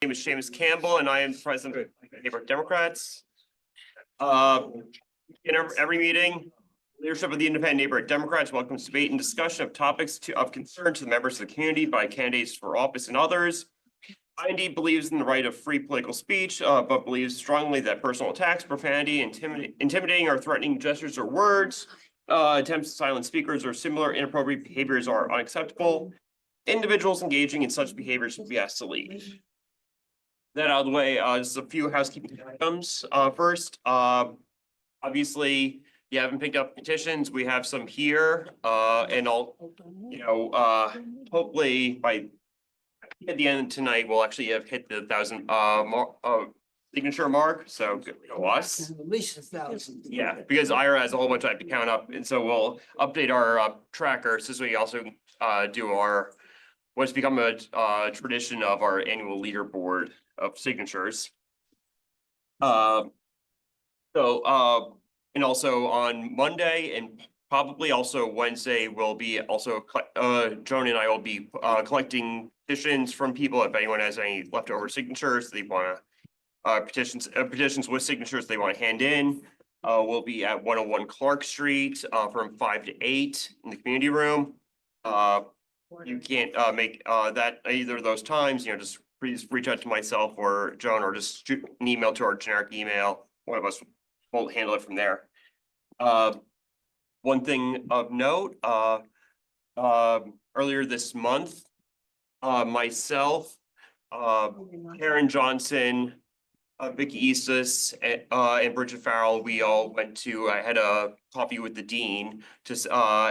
name is Seamus Campbell, and I am president of the Neighborhood Democrats. In every meeting, leadership of the Independent Neighborhood Democrats welcomes debate and discussion of topics of concern to the members of the community by candidates for office and others. IND believes in the right of free political speech, but believes strongly that personal attacks, profanity, intimidating or threatening gestures or words, attempts to silence speakers or similar inappropriate behaviors are unacceptable. Individuals engaging in such behaviors will be asked to leave. That out of the way, just a few housekeeping items. First, obviously, you haven't picked up petitions. We have some here, and I'll, hopefully by at the end of tonight, we'll actually have hit the 1,000 signature mark. So good to us. At least 1,000. Yeah, because Ira has a whole bunch I have to count up, and so we'll update our tracker since we also do our what's become a tradition of our annual leaderboard of signatures. And also on Monday and probably also Wednesday, we'll be also Joan and I will be collecting petitions from people. If anyone has any leftover signatures they want to petitions with signatures they want to hand in. We'll be at 101 Clark Street from 5 to 8 in the community room. You can't make that either of those times, just please reach out to myself or Joan, or just shoot an email to our generic email. One of us will handle it from there. One thing of note, earlier this month, myself, Karen Johnson, Vicky Eastis, and Bridget Farrell, we all went to, I had a coffee with the dean to,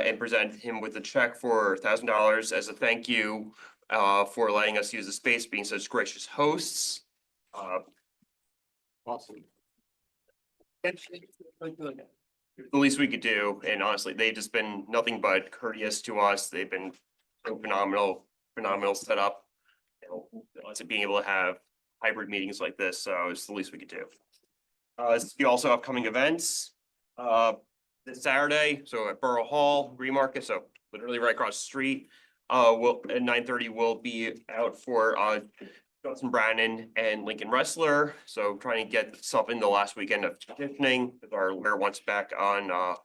and present him with a check for $1,000 as a thank you for letting us use the space, being such gracious hosts. Awesome. The least we could do, and honestly, they've just been nothing but courteous to us. They've been so phenomenal setup. Us being able to have hybrid meetings like this, so it's the least we could do. We also have upcoming events this Saturday, so at Borough Hall, Remarket, so literally right across the street. We'll at 9:30 we'll be out for Justin Brannon and Lincoln Wrestler. So trying to get stuff in the last weekend of petitioning, with our lawyer wants back on a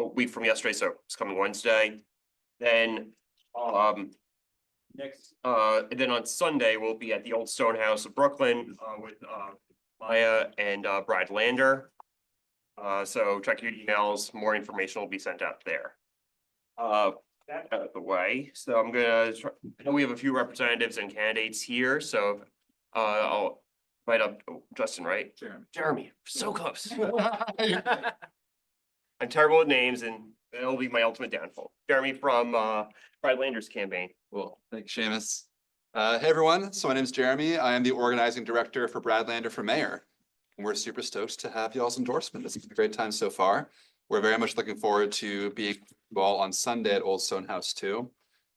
week from yesterday, so it's coming Wednesday. Then and then on Sunday, we'll be at the Old Stone House of Brooklyn with Maya and Brad Lander. So check your emails, more information will be sent out there. That out of the way, so I'm gonna try, I know we have a few representatives and candidates here, so I'll invite up Justin, right? Jeremy, so close. I'm terrible with names and it'll be my ultimate downfall. Jeremy from Brad Lander's campaign. Cool, thanks, Seamus. Hey everyone, so my name is Jeremy. I am the organizing director for Brad Lander for mayor. And we're super stoked to have y'all's endorsement. It's been a great time so far. We're very much looking forward to being involved on Sunday at Old Stone House too.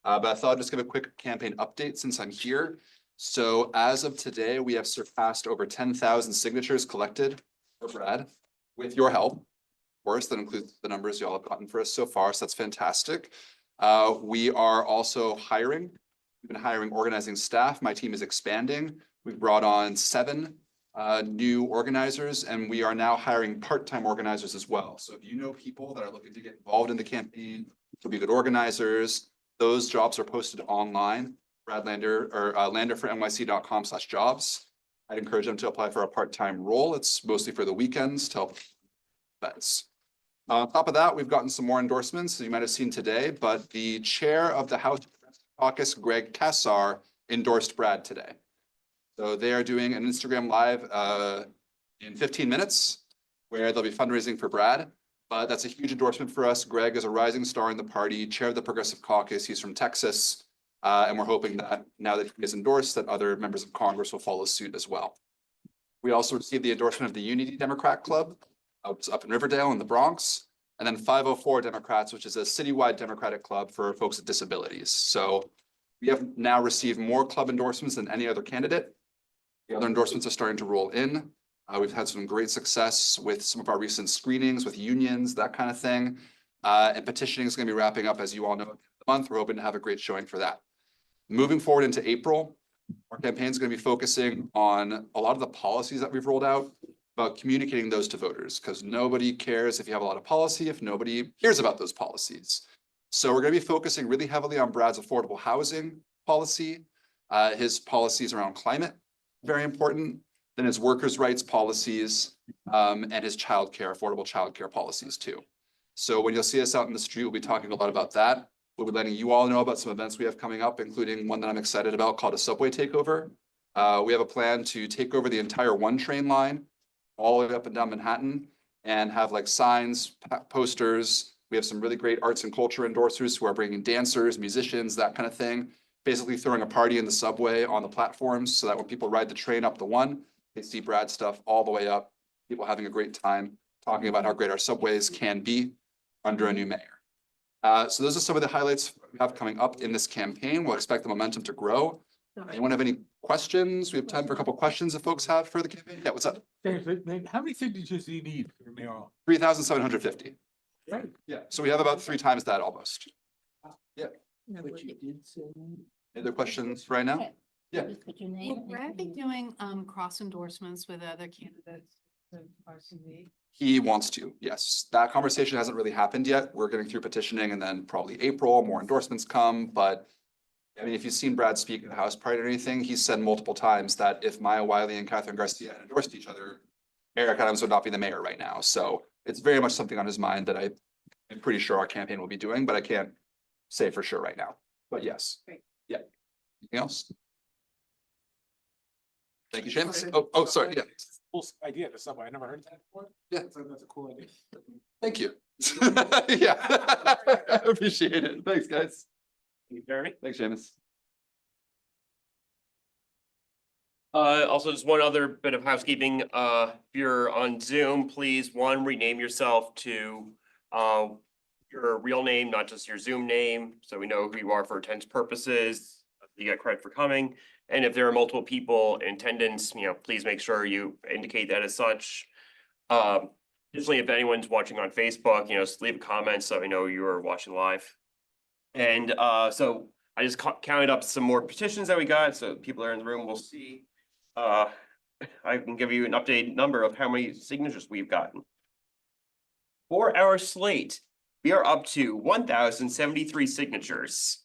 But I thought I'd just give a quick campaign update since I'm here. So as of today, we have surpassed over 10,000 signatures collected for Brad with your help. Of course, that includes the numbers y'all have gotten for us so far, so that's fantastic. We are also hiring. We've been hiring organizing staff. My team is expanding. We've brought on 7 new organizers, and we are now hiring part-time organizers as well. So if you know people that are looking to get involved in the campaign, to be good organizers, those jobs are posted online, Brad Lander or landerfornyc.com/jobs. I'd encourage them to apply for a part-time role. It's mostly for the weekends to help events. On top of that, we've gotten some more endorsements, as you might have seen today, but the chair of the House Caucus, Greg Kassar, endorsed Brad today. So they are doing an Instagram live in 15 minutes where they'll be fundraising for Brad. But that's a huge endorsement for us. Greg is a rising star in the party, chair of the Progressive Caucus. He's from Texas. And we're hoping that now that he is endorsed, that other members of Congress will follow suit as well. We also received the endorsement of the Unity Democrat Club, which is up in Riverdale in the Bronx. And then 504 Democrats, which is a citywide Democratic club for folks with disabilities. So we have now received more club endorsements than any other candidate. The other endorsements are starting to roll in. We've had some great success with some of our recent screenings with unions, that kind of thing. And petitioning is going to be wrapping up, as you all know, the month. We're hoping to have a great showing for that. Moving forward into April, Our campaign is going to be focusing on a lot of the policies that we've rolled out, about communicating those to voters, because nobody cares if you have a lot of policy, if nobody hears about those policies. So we're going to be focusing really heavily on Brad's affordable housing policy, his policies around climate, very important, then his workers' rights policies, and his affordable childcare policies too. So when you'll see us out in the street, we'll be talking a lot about that. We'll be letting you all know about some events we have coming up, including one that I'm excited about called a subway takeover. We have a plan to take over the entire one train line all the way up and down Manhattan and have like signs, posters. We have some really great arts and culture endorsers who are bringing dancers, musicians, that kind of thing. Basically throwing a party in the subway on the platforms so that when people ride the train up the one, they see Brad stuff all the way up. People having a great time talking about how great our subways can be under a new mayor. So those are some of the highlights we have coming up in this campaign. We'll expect the momentum to grow. Anyone have any questions? We have time for a couple questions if folks have for the campaign. Yeah, what's up? How many signatures do you need for mayoral? 3,750. Right. Yeah, so we have about 3 times that almost. Yeah. But you did say. Any other questions right now? Yeah. Just put your name. Will and Brad be your- doing cross endorsements with other candidates of RCV? He wants to, yes. That conversation hasn't really happened yet. We're getting through petitioning and then probably April, more endorsements come, but I mean, if you've seen Brad speak at the House Pride or anything, he's said multiple times that if Maya Wiley and Catherine Garcia had endorsed each other, Eric Adams would not be the mayor right now. So it's very much something on his mind that I'm pretty sure our campaign will be doing, but I can't say for sure right now. But yes. Great. Yeah. Anything else? Thank you, Seamus. Oh, sorry, yeah. Cool idea, the subway. I never heard that before. Yeah. So that's a cool idea. Thank you. Yeah. I appreciate it. Thanks, guys. Barry? Thanks, Seamus. Also just one other bit of housekeeping, if you're on Zoom, please, rename yourself to, your real name, not just your Zoom name, so we know who you are for attendance purposes. You get credit for coming, and if there are multiple people in attendance, please make sure you indicate that as such. Additionally, if anyone's watching on Facebook, just leave a comment so we know you are watching live. And, so I just counted up some more petitions that we got, so people are in the room will see. I can give you an updated number of how many signatures we've gotten. For our slate, we are up to 1,073 signatures.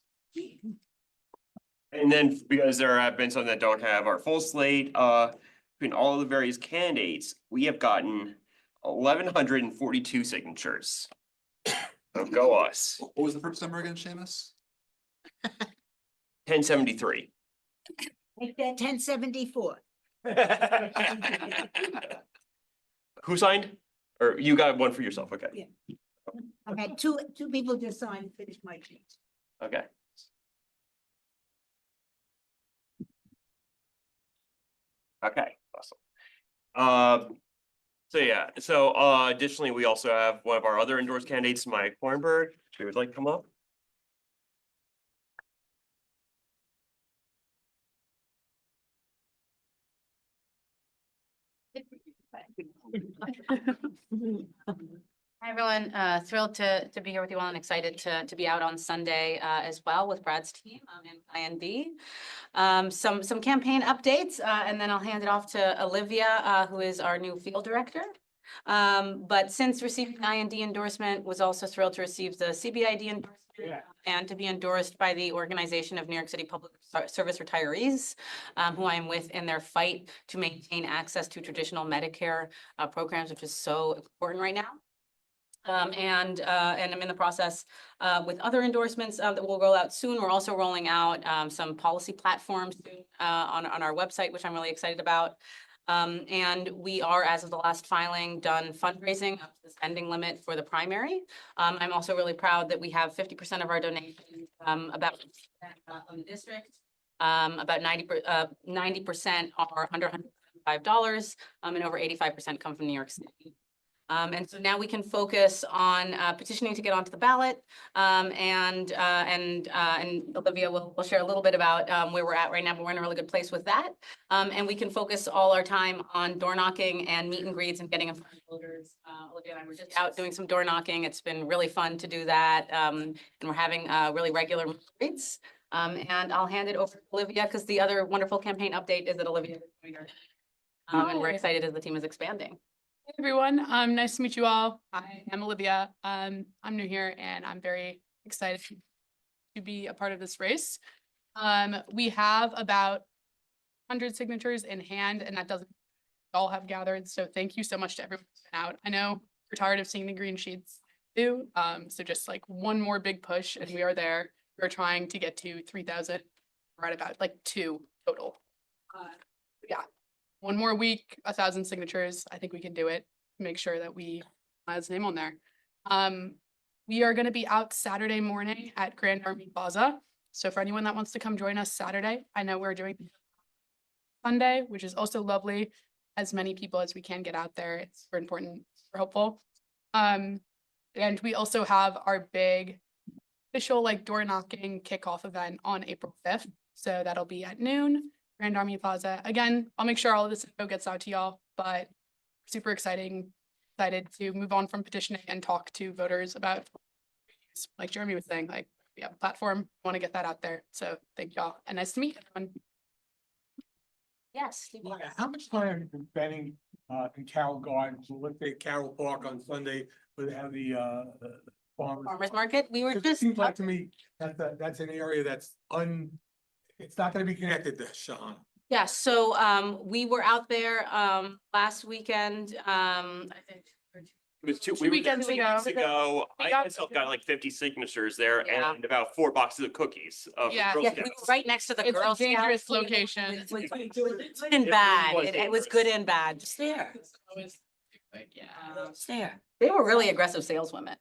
And then because there have been some that don't have our full slate, between all of the various candidates, we have gotten 1,142 signatures. So go us. What was the first number again, Seamus? 1073. Make that 1074. Who signed? Or you got one for yourself, okay, Yeah. I've had two people just sign and finish my change. okay. Okay, awesome. So yeah, additionally, we also have one of our other endorsed candidates, Mike Hornberg, who would like to come up. Hi, everyone. Thrilled to be here with you all and excited to be out on Sunday as well with Brad's team in IND. Some campaign updates, and then I'll hand it off to Olivia, who is our new field director. But since receiving IND endorsement, was also thrilled to receive the CBID endorsement. Yeah. And to be endorsed by the Organization of New York City Public Service Retirees, who I am with in their fight to maintain access to traditional Medicare programs, which is so important right now. And I'm in the process with other endorsements that we'll roll out soon. We're also rolling out some policy platforms soon, on our website, which I'm really excited about. And we are, as of the last filing, done fundraising up to the spending limit for the primary. I'm also really proud that we have 50% of our donations, about from the district. About 90% are under $105, and over 85% come from New York City. And so now we can focus on petitioning to get onto the ballot. And Olivia will share a little bit about where we're at right now, but we're in a really good place with that. And we can focus all our time on door knocking and meet and greets and getting in front of voters. Olivia and I were just out doing some door knocking. It's been really fun to do that. And we're having really regular meet and greets. And I'll hand it over to Olivia because the other wonderful campaign update is that Olivia is joining us. And we're Hi. excited as the team is expanding. Hey everyone, nice to meet you all. I am Olivia. I'm new here and I'm very excited to be a part of this race. We have about 100 signatures in hand and that doesn't all have gathered. So thank you so much to everyone who's been out. I know we're tired of seeing the green sheets too. So just like one more big push and we are there. We're trying to get to 3,000, right about like 2 total. Yeah. One more week, 1,000 signatures. I think we can do it. Make sure that we have his name on there. We are going to be out Saturday morning at Grand Army Plaza. So for anyone that wants to come join us Saturday, I know we're doing Sunday, which is also lovely. As many people as we can get out there. It's super important, super helpful. And we also have our big official like door knocking kickoff event on April 5th. So that'll be at noon. Grand Army Plaza. Again, I'll make sure all of this info gets out to y'all, but super excited to move on from petitioning and talk to voters about, like Jeremy was saying, like we have a platform, want to get that out there. So thank y'all and nice to meet everyone. Yes. Yeah, how much time have you been spending in Carroll Gardens, or let's say Carroll Park on Sunday, where they have the Farmers Market, we were It just, seems like to me that that's an area that's it's not gonna be connected to Sean. yeah, so we were out there last weekend, I think. It was 2 2 weekends weeks ago. ago. We I got- myself got like 50 signatures there Yeah. and about 4 boxes of cookies. Yeah. Girl Yeah, we were Scouts. right next to the It's a Girl dangerous Scouts. location. It was good and bad. It was good and bad. It's there. Like, yeah. It's there. They were really aggressive saleswomen.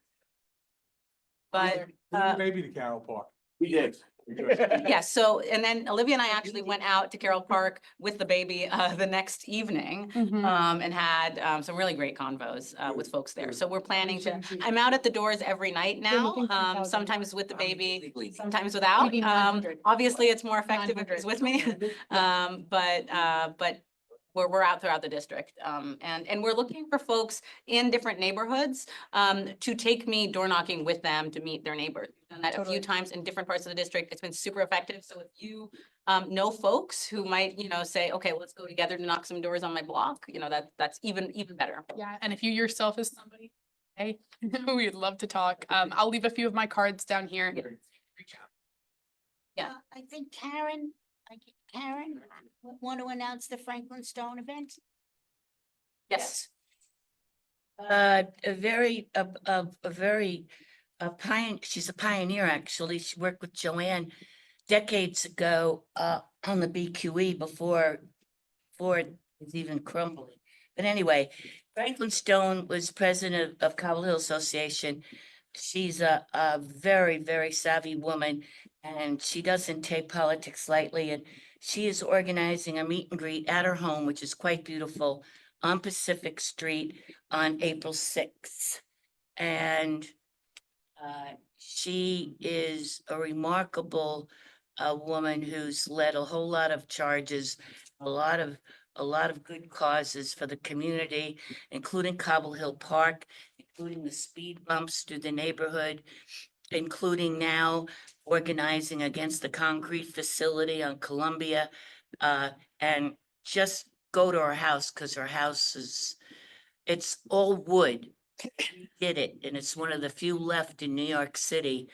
But, Maybe to Carroll Park. We did. yeah, so, and then Olivia and I actually went out to Carroll Park with the baby the next evening. And had some really great convos with folks there. So we're planning to, I'm out at the doors every night now, looking for 1,000. sometimes with the baby, Legally. sometimes without. Maybe 900. Obviously, it's more effective if 900. he's with me. But we're out throughout the district. And we're looking for folks in different neighborhoods to take me door knocking with them to meet their neighbors. We've done that a Totally. few times in different parts of the district. It's been super effective. So if you know folks who might, say, okay, let's go together to knock some doors on my block, that's even better. Yeah, and if you yourself is somebody, hey, we'd love to talk. I'll leave a few of my cards down here. Yeah. Reach out. Yeah. I think Karen, want to announce the Franklin Stone event? Yes. She's a pioneer, actually. She worked with Joanne decades ago, on the BQE before it was even crumbling. But anyway, Franklin Stone was president of Cobble Hill Association. She's a very, very savvy woman and she doesn't take politics lightly. And she is organizing a meet and greet at her home, which is quite beautiful, on Pacific Street on April 6th. And she is a remarkable woman who's led a whole lot of charges, a lot of good causes for the community, including Cobble Hill Park, including the speed bumps through the neighborhood, including now organizing against the concrete facility on Columbia. And just go to her house because her house it's all wood. We did it, and it's one of the few left in New York City.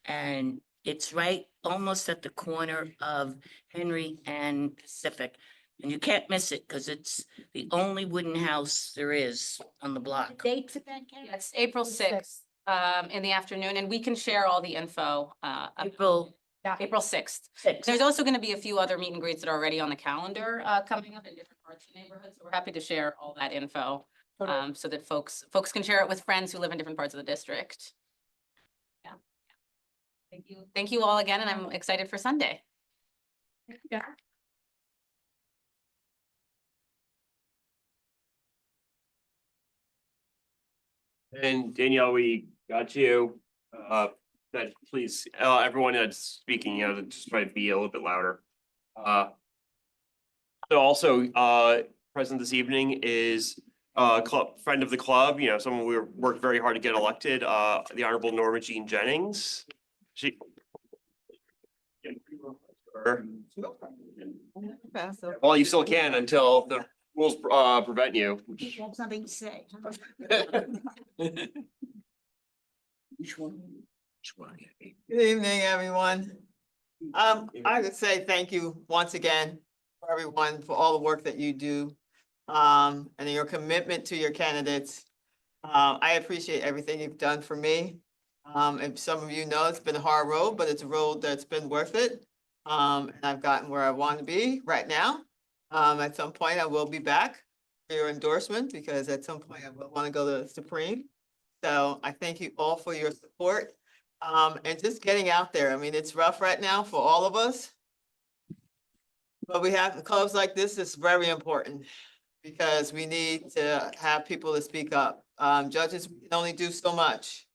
And it's right almost at the corner of Henry and Pacific. And you can't miss it because it's the only wooden house there is on the block. Dates of that, Karen? It's April 6th in the afternoon, and we can share all the info. April April 6th. 6th. There's also going to be a few other meet and greets that are already on the calendar coming up in different parts of the neighborhood. So we're happy to share all that info so that folks can share it with friends who live in different parts of the district. Yeah. Thank you. Thank you all again, and I'm excited for Sunday. Yeah. And Danielle, we got you. That please, everyone that's speaking, to just try to be a little bit louder. So also, present this evening is friend of the club, someone we worked very hard to get elected, the Honorable Norma Jean Jennings. She. Well, you still can until the rules prevent you. You have something to say. Good evening, everyone. I would say thank you once again for everyone for all the work that you do. And your commitment to your candidates. I appreciate everything you've done for me. And some of you know it's been a hard road, but it's a road that's been worth it. And I've gotten where I want to be right now. At some point I will be back for your endorsement because at some point I will want to go to the Supreme. So I thank you all for your support. And just getting out there. I mean, it's rough right now for all of us. But we have clubs like this is very important because we need to have people to speak up. Judges we can only do so much.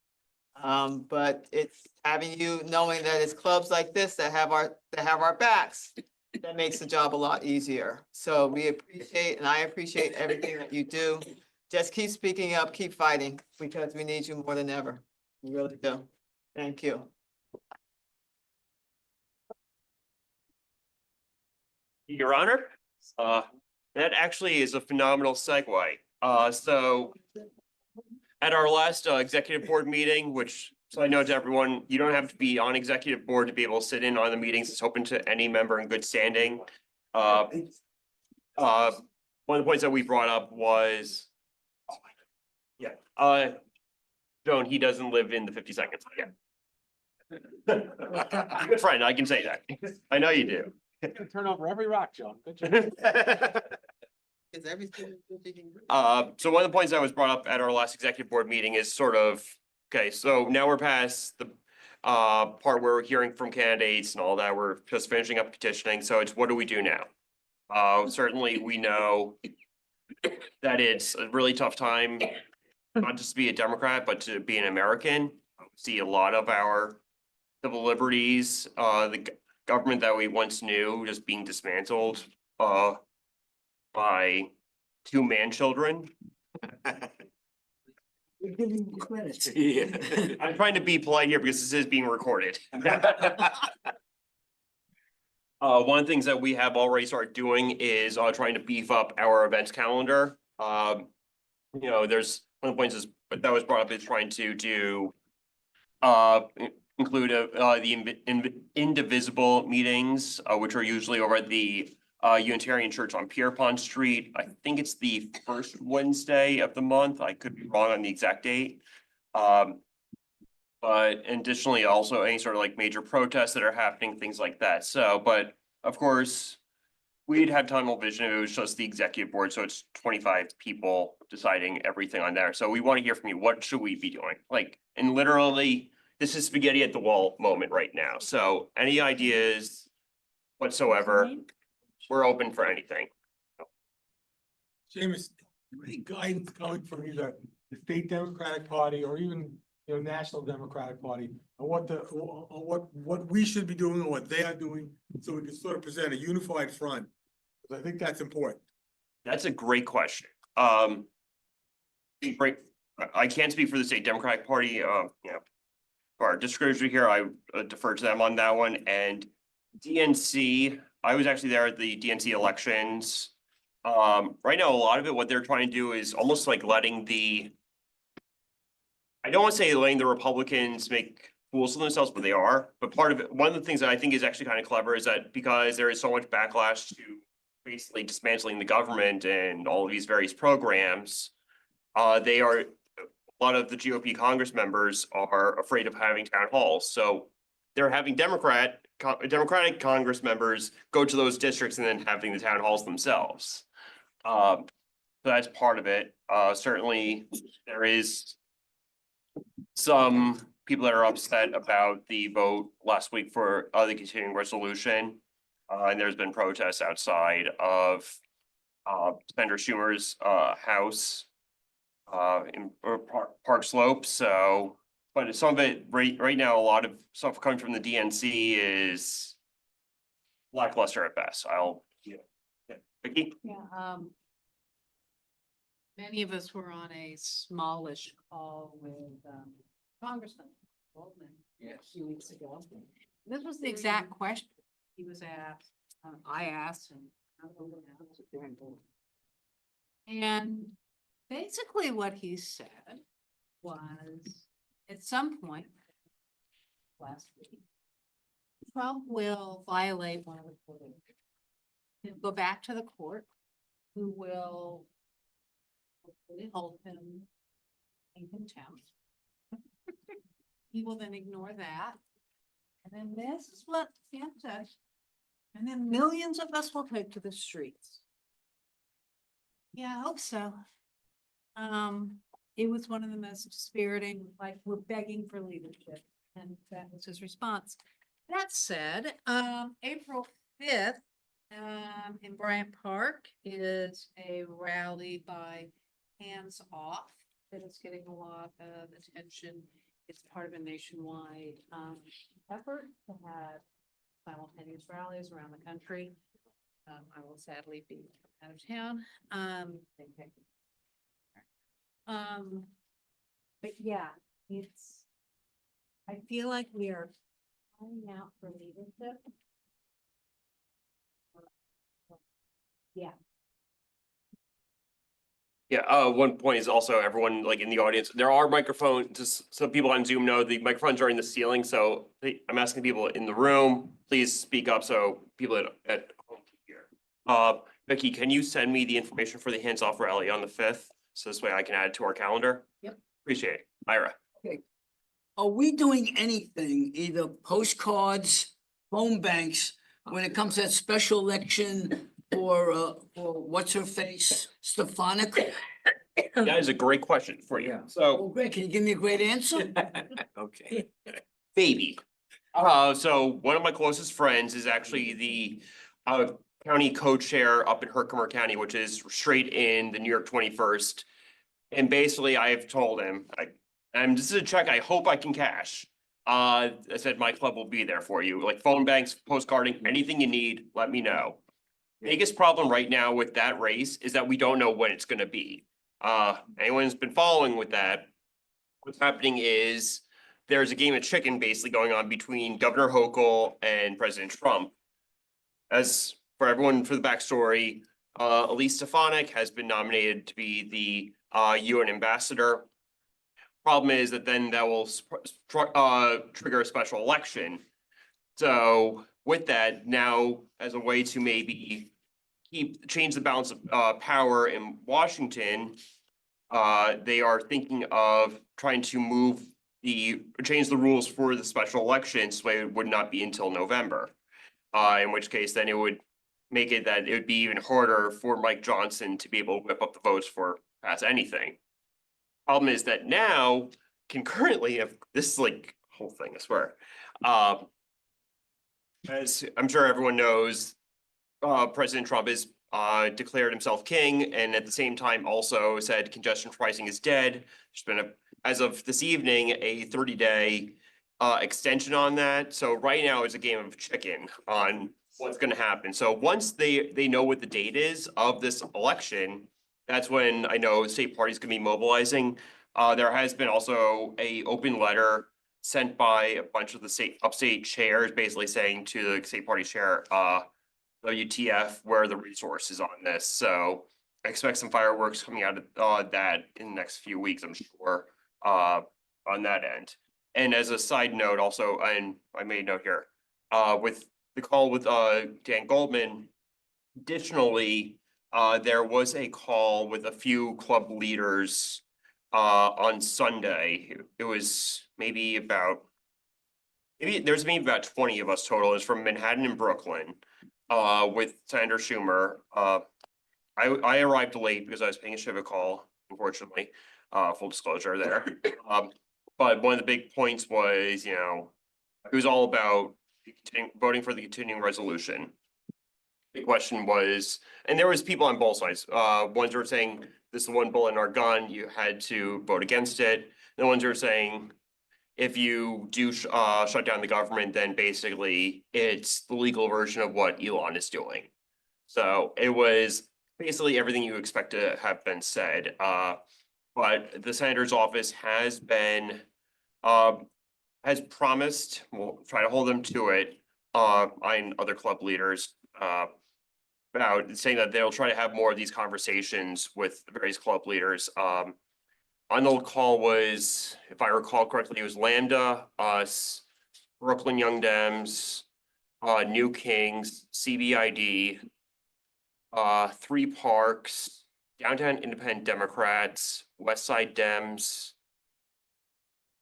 But it's having you knowing that it's clubs like this that have our backs that makes the job a lot easier. So we appreciate and I appreciate everything that you do. Just keep speaking up, keep fighting because we need you more than ever. We really do. Thank you. Your Honor, that actually is a phenomenal segue. So at our last executive board meeting, which, so I know to everyone, you don't have to be on executive board to be able to sit in on the meetings. It's open to any member in good standing. One of the points that we brought up was, Joan, he doesn't live in the 50 seconds. Yeah. Good friend, I can say that. I know you do. Turn over every rock, John. Good job. Is everything? So one of the points that was brought up at our last executive board meeting is sort of, okay, so now we're past the part where we're hearing from candidates and all that. We're just finishing up petitioning. So it's what do we do now? Certainly we know that it's a really tough time, not just to be a Democrat, but to be an American. We see a lot of our civil liberties, the government that we once knew just being dismantled by two man children. We're giving you credit. I'm trying to be polite here because this is being recorded. One of the things that we have already started doing is trying to beef up our events calendar. There's one of the points that was brought up is trying to do include the indivisible meetings, which are usually over at the Unitarian Church on Pierpont Street. I think it's the first Wednesday of the month. I could be wrong on the exact date. But additionally, also any sort of like major protests that are happening, things like that. So, but of course, we'd have tunnel vision if it was just the executive board. So it's 25 people deciding everything on there. So we want to hear from you. What should we be doing? Like, and literally, this is spaghetti at the wall moment right now. So any ideas whatsoever, we're open for anything. Seamus, any guidance coming from either the state Democratic Party or even, National Democratic Party on what we should be doing and what they are doing, so we can sort of present a unified front. 'Cause I think that's important. That's a great question. I can't speak for the state Democratic Party, for our disclosure here, I defer to them on that one. And DNC, I was actually there at the DNC elections. Right now, a lot of it, what they're trying to do is almost like I don't want to say letting the Republicans make fools of themselves, but they are. But part of it, one of the things that I think is actually kind of clever is that because there is so much backlash to basically dismantling the government and all of these various programs, a lot of the GOP Congress members are afraid of having town halls. So they're having Democratic Congress members go to those districts and then having the town halls themselves. So that's part of it. Certainly there is some people that are upset about the vote last week for the continuing resolution. And there's been protests outside of Senator Schumer's house in Park Slope. So, but some of it right now, a lot of stuff coming from the DNC is lackluster at best. Vicky? Yeah, many of us were on a smallish call with Congressman Goldman a few weeks ago. This was the exact question. he was asked, I asked and. And basically what he said was, at some point last week, Trump will violate one of the court orders. He'll go back to the court, who will hopefully hold him in contempt. He will then ignore that. And then this is what Sam said. And then millions of us will take to the streets. Yeah, I hope so. It was one of the most dispiriting, like, we're begging for leadership, and that was his response. That said, April 5th, in Bryant Park is a rally by Hands Off that is getting a lot of attention. It's part of a nationwide, effort to have simultaneous rallies around the country. I will sadly be out of town. But yeah, I feel like we are crying out for leadership. Yeah. Yeah, one point is also everyone like in the audience, there are microphones, just so people on Zoom know, the microphones are in the ceiling, so I'm asking people in the room, please speak up so people at home can hear. Vicky, can you send me the information for the Hands Off rally on the 5th? So this way I can add it to our calendar? Yep. Appreciate it. Ira. Are we doing anything, either postcards, phone banks, when it comes to that special election for what's her face, Stefanik? That is a great question for you. Yeah. So. Oh, great. Can you give me a great answer? Okay. Baby. So one of my closest friends is actually the county co-chair up in Herkimer County, which is straight in the New York 21st. And basically I've told him, this is a check I hope I can cash. I said, my club will be there for you, like phone banks, postcarding, anything you need, let me know. Biggest problem right now with that race is that we don't know when it's gonna be. Anyone who's been following with that, what's happening is there's a game of chicken basically going on between Governor Hochul and President Trump. As for everyone, for the backstory, Elise Stefanik has been nominated to be the UN ambassador. Problem is that then that will trigger a special election. So with that, now as a way to maybe change the balance of power in Washington, they are thinking of trying to change the rules for the special elections so it would not be until November. In which case then it would make it that it would be even harder for Mike Johnson to be able to whip up the votes for pass anything. Problem is that now concurrently, if this is like whole thing, I swear. As I'm sure everyone knows, President Trump has declared himself king and at the same time also said congestion pricing is dead. There's been as of this evening, a 30-day extension on that. So right now it's a game of chicken on what's gonna happen. So once they know what the date is of this election, that's when I know state parties gonna be mobilizing. There has been also a open letter sent by a bunch of the upstate chairs, basically saying to the state party chair, WTF, where are the resources on this? So I expect some fireworks coming out of that in the next few weeks, I'm sure, on that end. And as a side note also, and I made a note here, with the call with Dan Goldman, additionally, there was a call with a few club leaders on Sunday. It was maybe about 20 of us total. It's from Manhattan and Brooklyn, with Senator Schumer. I arrived late because I was paying a Shiva call, unfortunately, full disclosure there. But one of the big points was, it was all about voting for the continuing resolution. The question was, and there was people on both sides. Ones who were saying this is the one bullet in our gun, you had to vote against it. The ones who are saying if you do shut down the government, then basically it's the legal version of what Elon is doing. So it was basically everything you expect to have been said. But the senator's office has promised, we'll try to hold them to it, I and other club leaders, about saying that they'll try to have more of these conversations with various club leaders. On the call was, if I recall correctly, it was Lambda, us, Brooklyn Young Dems, New Kings, CBID, Three Parks, Downtown Independent Democrats, West Side Dems.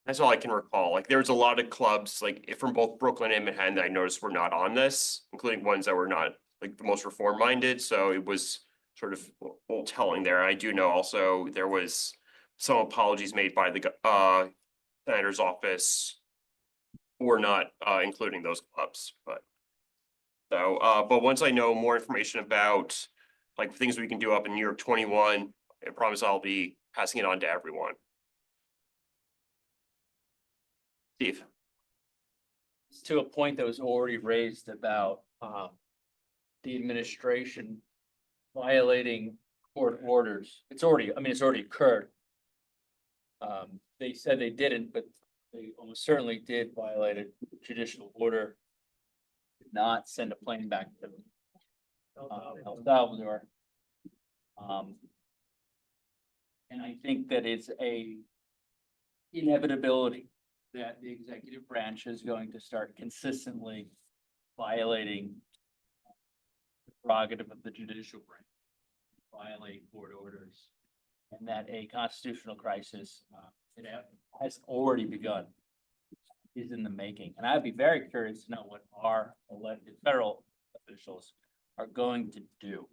That's all I can recall. Like, there's a lot of clubs, like, from both Brooklyn and Manhattan that I noticed were not on this, including ones that were not, like, the most reform-minded, so it was sort of a little telling there. I do know also there was some apologies made by the senator's office for not including those clubs, but but once I know more information about like things we can do up in New York 21, I promise I'll be passing it on to everyone. Steve. To a point that was already raised about the administration violating court orders. It's already, I mean, it's already occurred. They said they didn't, but they almost certainly did violate a judicial order. Did not send a plane back to El Salvador. And I think that it's a inevitability that the executive branch is going to start consistently violating the prerogative of the judicial branch, violate court orders, and that a constitutional crisis it has already begun, is in the making. And I'd be very curious to know what our elected federal officials are going to do,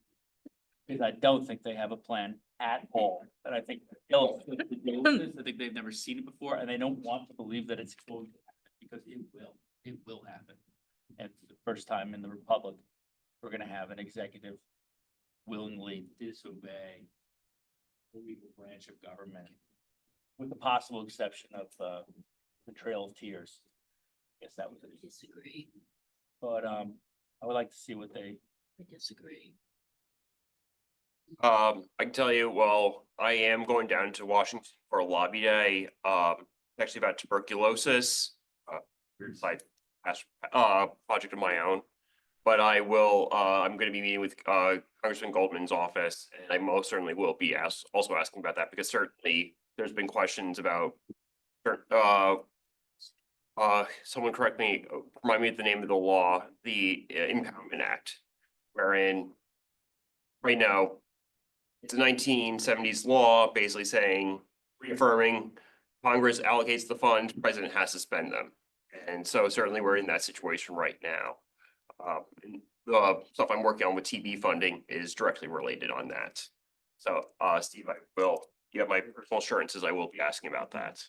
because I don't think they have a plan at all. And I think they're ill-equipped to deal with this. I think they've never seen it before, and they don't want to believe that it's going to happen, because it will happen. And for the first time in the Republic, we're gonna have an executive willingly disobey the legal branch of government, with the possible exception of the Trail of Tears. I guess that was it. Disagree. But I would like to see what they. I disagree. I can tell you, well, I am going down to Washington for a lobby day, actually about tuberculosis, side project of my own. But I will, I'm gonna be meeting with, Congressman Goldman's office, and I most certainly will be also asking about that, because certainly there's been questions about, someone correct me, remind me of the name of the law, the Impoundment Act, wherein right now, it's a 1970s law basically saying, reaffirming Congress allocates the funds, president has to spend them. And so certainly we're in that situation right now. And the stuff I'm working on with TB funding is directly related on that. So, Steve, you have my personal assurances, I will be asking about that.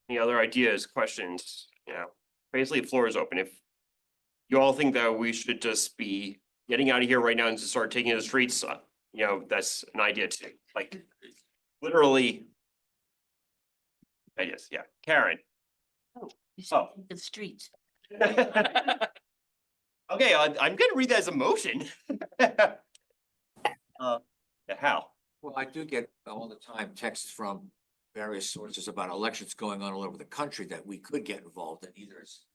Any other ideas, questions, basically the floor is open. If you all think that we should just be getting out of here right now and just start taking to the streets, that's an idea too, like, literally. Yes, yeah, Karen. You Oh. said the streets. Okay, I'm gonna read that as a motion. How? Well, I do get all the time texts from various sources about elections going on all over the country that we could get involved in, either as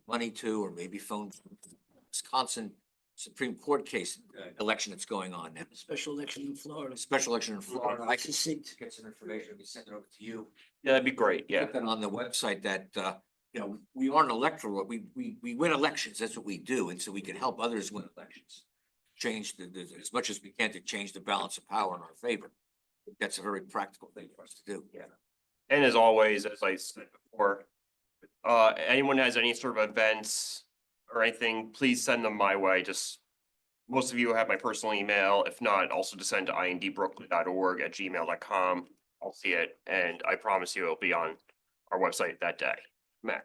money to, or maybe phones. Wisconsin Supreme Court case, election that's going on now. Special election in Florida. Special election in Florida. I can Succinct. get some information, we send it over to you. Yeah, that'd be great, yeah. Put that on the website that, we aren't electoral, we win elections, that's what we do, and so we can help others win elections. Change as much as we can to change the balance of power in our favor. That's a very practical thing for us to do. Yeah. And as always, as I said before, anyone has any sort of events or anything, please send them my way. Just, most of you have my personal email. If not, also to send to indbrooklyn.org@gmail.com. I'll see it, and I promise you it'll be on our website that day. Matt.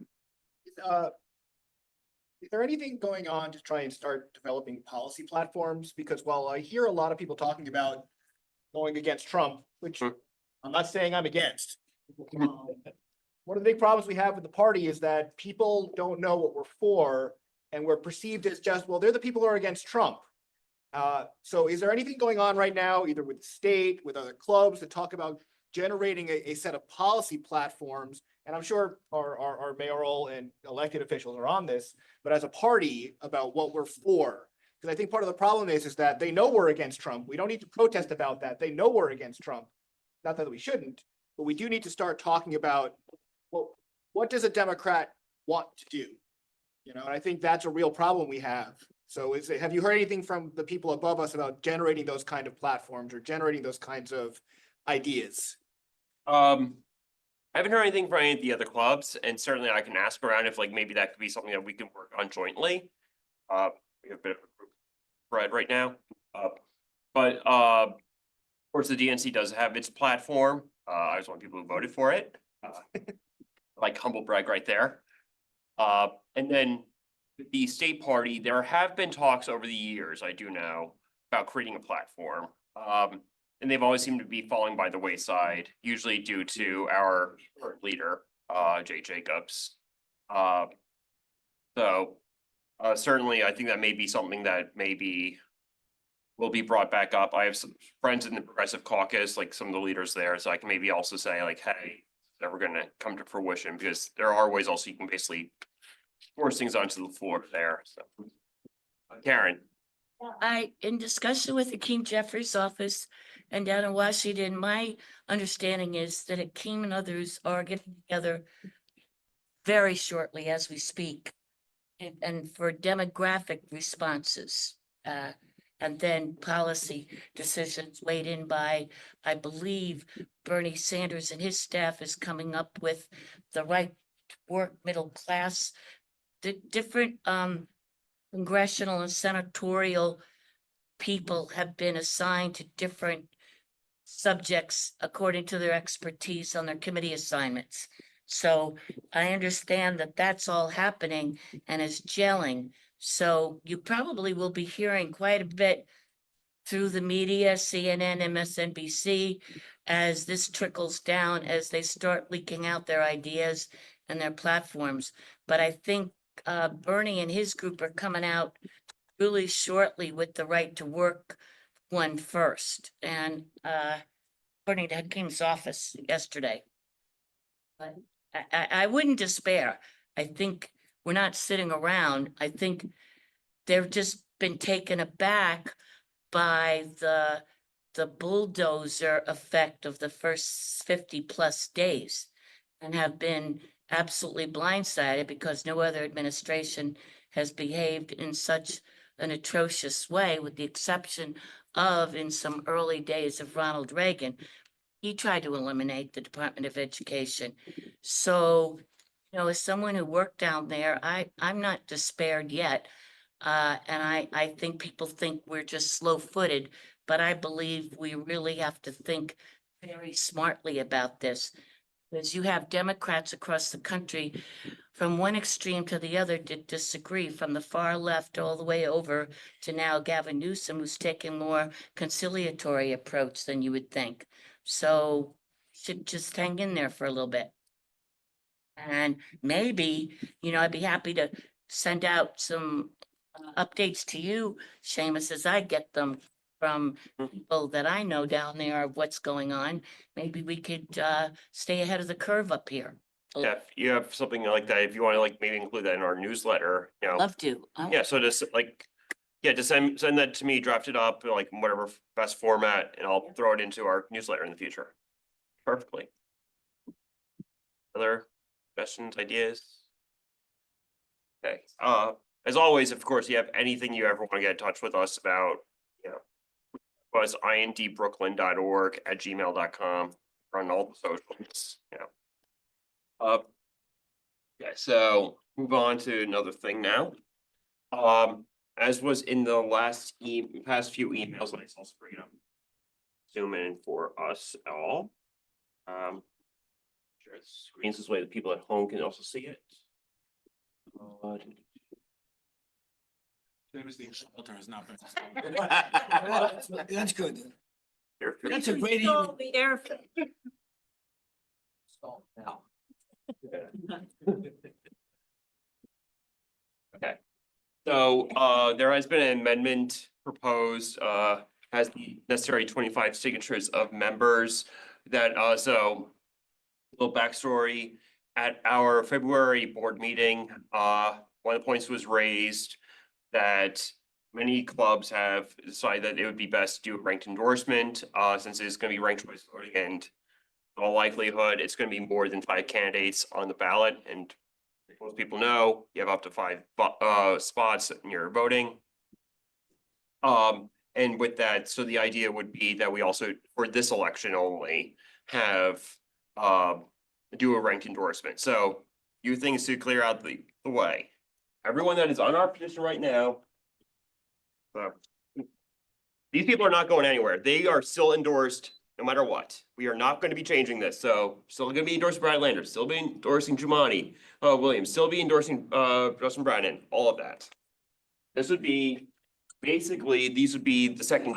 Is there anything going on to try and start developing policy platforms? Because while I hear a lot of people talking about going against Trump, which Sure. I'm not saying I'm against. One of the big problems we have with the party is that people don't know what we're for, and we're perceived as just, well, they're the people who are against Trump. So is there anything going on right now, either with the state, with other clubs, to talk about generating a set of policy platforms and I'm sure our mayoral and elected officials are on this, but as a party about what we're for. Because I think part of the problem is that they know we're against Trump. We don't need to protest about that. They know we're against Trump. Not that we shouldn't, but we do need to start talking about, well, what does a Democrat want to do? You know, and I think that's a real problem we have. So have you heard anything from the people above us about generating those kind of platforms or generating those kinds of ideas? I haven't heard anything from any of the other clubs, and certainly I can ask around if like maybe that could be something that we can work on jointly. We have a bit of a group spread right now. But of course, the DNC does have its platform. I just want people who voted for it. Like humble brag right there. And then the state party, there have been talks over the years, I do know, about creating a platform. And they've always seemed to be falling by the wayside, usually due to our current leader, Jay Jacobs. So certainly, I think that may be something that maybe will be brought back up. I have some friends in the Progressive Caucus, like some of the leaders there, so I can maybe also say like, hey, never gonna come to fruition, because there are ways also you can basically force things onto the floor there, so. Karen, In discussion with Akeem Jeffries' office and down in Washington, my understanding is that Akeem and others are getting together very shortly as we speak. And for demographic responses, and then policy decisions weighed in by, I believe, Bernie Sanders and his staff is coming up with the right to work middle class. The different congressional and senatorial people have been assigned to different subjects according to their expertise on their committee assignments. So I understand that that's all happening and is gelling. So you probably will be hearing quite a bit through the media, CNN, MSNBC, as this trickles down, as they start leaking out their ideas and their platforms. But I think Bernie and his group are coming out really shortly with the right to work one first. And according to Hakeem's office yesterday. But I wouldn't despair. I think we're not sitting around. I think they've just been taken aback by the bulldozer effect of the first 50+ days and have been absolutely blindsided because no other administration has behaved in such an atrocious way, with the exception of in some early days of Ronald Reagan. He tried to eliminate the Department of Education. So, you know, as someone who worked down there, I'm not despaired yet. And I think people think we're just slow-footed, but I believe we really have to think very smartly about this. Because you have Democrats across the country from one extreme to the other to disagree, from the far left all the way over to now Gavin Newsom, who's taking more conciliatory approach than you would think. So should just hang in there for a little bit. And maybe, you know, I'd be happy to send out some updates to you, Seamus, as I get them from people that I know down there of what's going on. Maybe we could stay ahead of the curve up here. yeah, if you have something like that, if you wanna like maybe include that in our newsletter, you know. Love to. Yeah, so just like, yeah, just send that to me, draft it up, like in whatever best format, and I'll throw it into our newsletter in the future. Perfectly. Other questions, ideas? Okay, as always, of course, you have anything you ever want to get in touch with us about, you know, was indbrooklyn.org@gmail.com, run all the socials, you know. Yeah, so move on to another thing now. As was in the past few emails, let's also bring it up. Zoom in for us all. Share the screens this way the people at home can also see it. That's good. Here, here. That's a great Install email. the air. Now, Okay, so there has been an amendment proposed, has the necessary 25 signatures of members that so. Little backstory, at our February board meeting, one of the points was raised that many clubs have decided that it would be best to do a ranked endorsement, since it's gonna be ranked choice voting and in all likelihood, it's gonna be more than 5 candidates on the ballot, and most people know, you have up to 5 spots in your voting. And with that, so the idea would be that we also, for this election only, have, do a ranked endorsement. So few things to clear out the way. Everyone that is on our petition right now, these people are not going anywhere. They are still endorsed no matter what. We are not going to be changing this. So still going to be endorsing Brad Lander, still be endorsing Jumani, Williams, still be endorsing, Justin Brennan, all of that. This would be, basically, these would be the second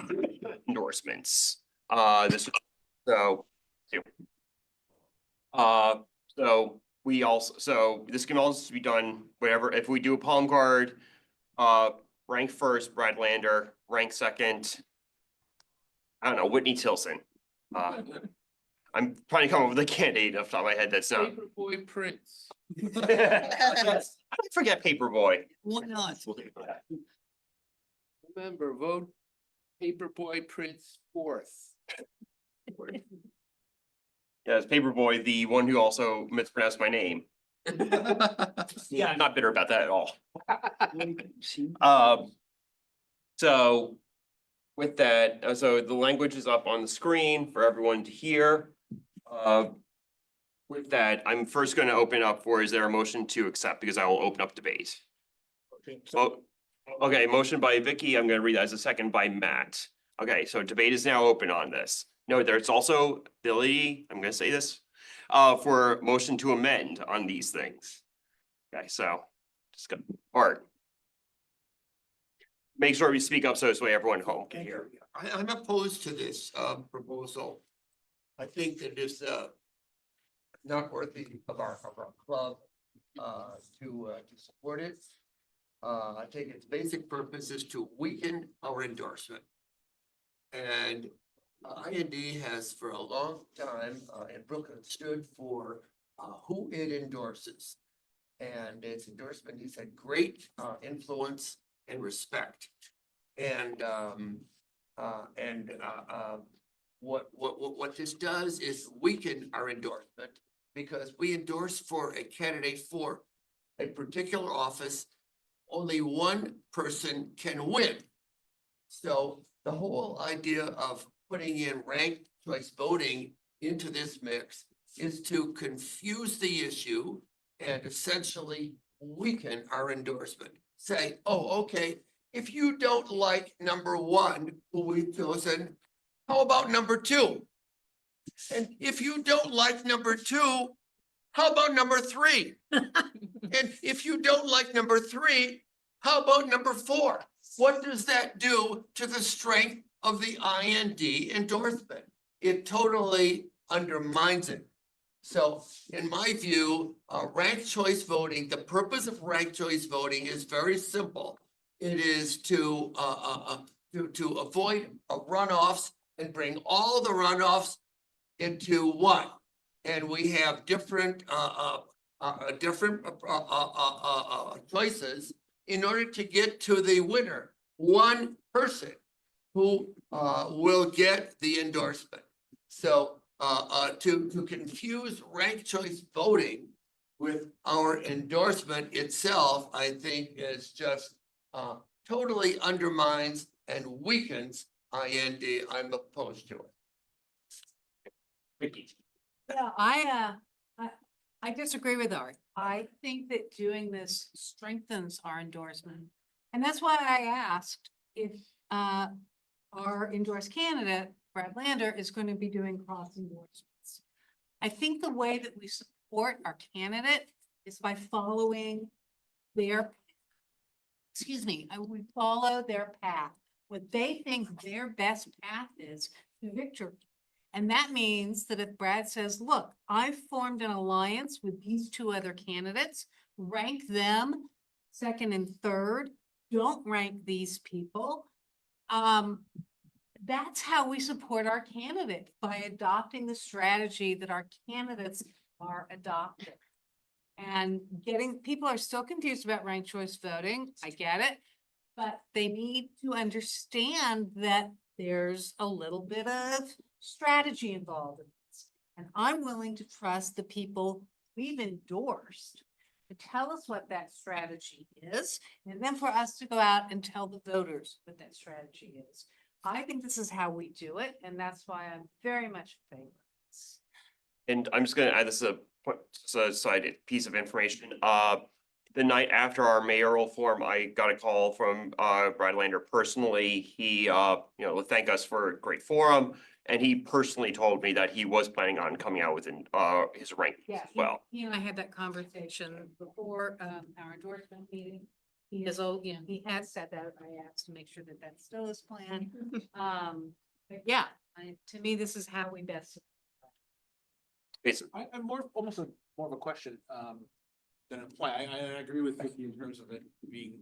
endorsements. So we also, so this can also be done, whatever, if we do a palm card, rank first, Brad Lander, rank second, I don't know, Whitney Tilson. I'm trying to come up with a candidate off the top of my head that's not. Paperboy Prince. I forget Paperboy. Why not? Remember, vote Paperboy Prince fourth. Yes, Paperboy, the one who also mispronounced my name. Yeah, I'm not bitter about that at all. So with that, so the language is up on the screen for everyone to hear. With that, I'm first going to open up for, is there a motion to accept? Because I will open up debate. So, okay, motion by Vicky. I'm going to read that as a second by Matt. Okay, so debate is now open on this. No, there's also ability, I'm going to say this, for motion to amend on these things. Okay, so just go, Art. Make sure we speak up so this way everyone at home can hear. I'm opposed to this proposal. I think that it's not worthy of our club to support it. I think its basic purpose is to weaken our endorsement. And IND has for a long time in Brooklyn stood for who it endorses. And its endorsement has had great influence and respect. And what this does is weaken our endorsement because we endorse for a candidate for a particular office. Only one person can win. So the whole idea of putting in ranked choice voting into this mix is to confuse the issue and essentially weaken our endorsement. Say, oh, okay, if you don't like number 1, who we've chosen, how about number 2? And if you don't like number 2, how about number 3? And if you don't like number 3, how about number 4? What does that do to the strength of the IND endorsement? It totally undermines it. So in my view, ranked choice voting, the purpose of ranked choice voting is very simple. It is to avoid runoffs and bring all the runoffs into one. And we have different choices in order to get to the winner. One person who will get the endorsement. So to confuse ranked choice voting with our endorsement itself, I think is just totally undermines and weakens IND. I'm opposed to it. Vicky. Yeah, I disagree with Art. I think that doing this strengthens our endorsement. And that's why I asked if our endorsed candidate, Brad Lander, is going to be doing cross endorsements. I think the way that we support our candidate is by following their, we follow their path. What they think their best path is to victory. And that means that if Brad says, look, I've formed an alliance with these 2 other candidates, rank them second and third, don't rank these people. That's how we support our candidate, by adopting the strategy that our candidates are adopting. And people are still confused about ranked choice voting. I get it. But they need to understand that there's a little bit of strategy involved in this. And I'm willing to trust the people we've endorsed to tell us what that strategy is, and then for us to go out and tell the voters what that strategy is. I think this is how we do it, and that's why I'm very much in favor of this. And I'm just gonna add this as a side piece of information. The night after our mayoral forum, I got a call from Brad Lander personally. He would thank us for a great forum. And he personally told me that he was planning on coming out with his rankings as well. He and I had that conversation before our endorsement meeting. He had said that. I asked to make sure that that's still his plan. But yeah, to me, this is how we best. I'm almost more of a question, than a point. I agree with Vicky in terms of it being.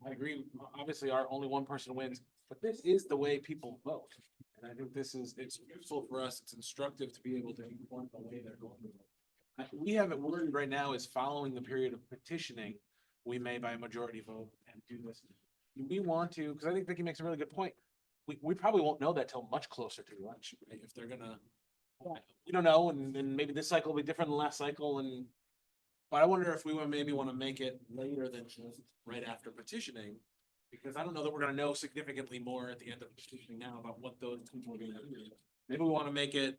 I agree, obviously, only one person wins, but this is the way people vote. And I think it's useful for us, it's instructive to be able to inform the way they're going to vote. We have it worded right now is following the period of petitioning, we may by a majority vote and do this. Do we want to, because I think Vicky makes a really good point, we probably won't know that till much closer to the election, right? If they're gonna, we don't know, and maybe this cycle will be different than last cycle, but I wonder if we want to make it later than just right after petitioning, because I don't know that we're gonna know significantly more at the end of petitioning now about what those people are gonna do. Maybe we want to make it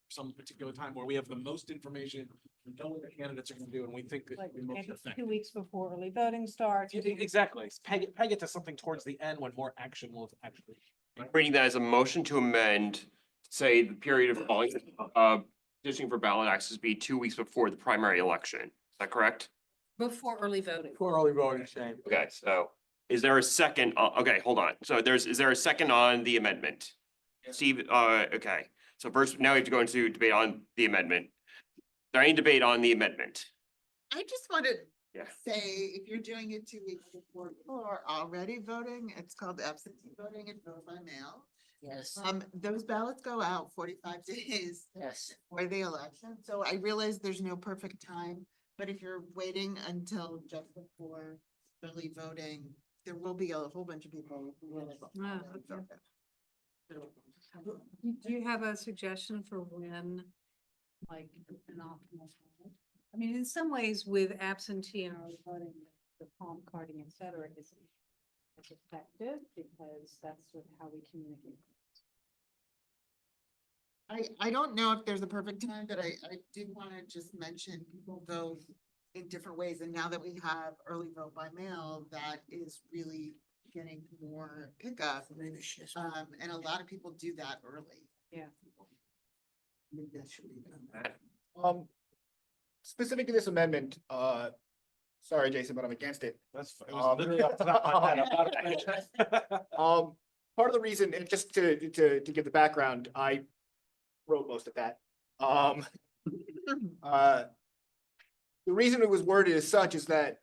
some particular time where we have the most information, we know what the candidates are gonna do, and we think that Like we most maybe effective. 2 weeks before early voting starts. Exactly, peg it to something towards the end when more action will actually. I'm reading that as a motion to amend, say the period of calling, petitioning for ballot access be 2 weeks before the primary election. Is that correct? Before early voting. For early voting, Shane. Okay, so is there a second? Okay, hold on. So is there a second on the amendment? Steve, okay. So first, now we have to go into debate on the amendment. Is there any debate on the amendment? I just want to Yeah. say, if you're doing it 2 weeks before people are already voting, it's called absentee voting and vote by mail. Yes, Those ballots go out 45 days yes. for the election, so I realize there's no perfect time. But if you're waiting until just before early voting, there will be a whole bunch of people who will vote. Do you have a suggestion for when, like, an optimal time? I mean, in some ways with absentee and early voting, the palm carding, et cetera, is effective because that's sort of how we communicate. I don't know if there's a perfect time, but I did want to just mention people vote in different ways. And now that we have early vote by mail, that is really getting more pickup. And a lot of people do that early. Yeah. Maybe that should be done. Specific to this amendment, sorry, Jason, but I'm against it. That's, it was literally off the top of my head. I'm not- Part of the reason, and just to give the background, I wrote most of that. The reason it was worded as such is that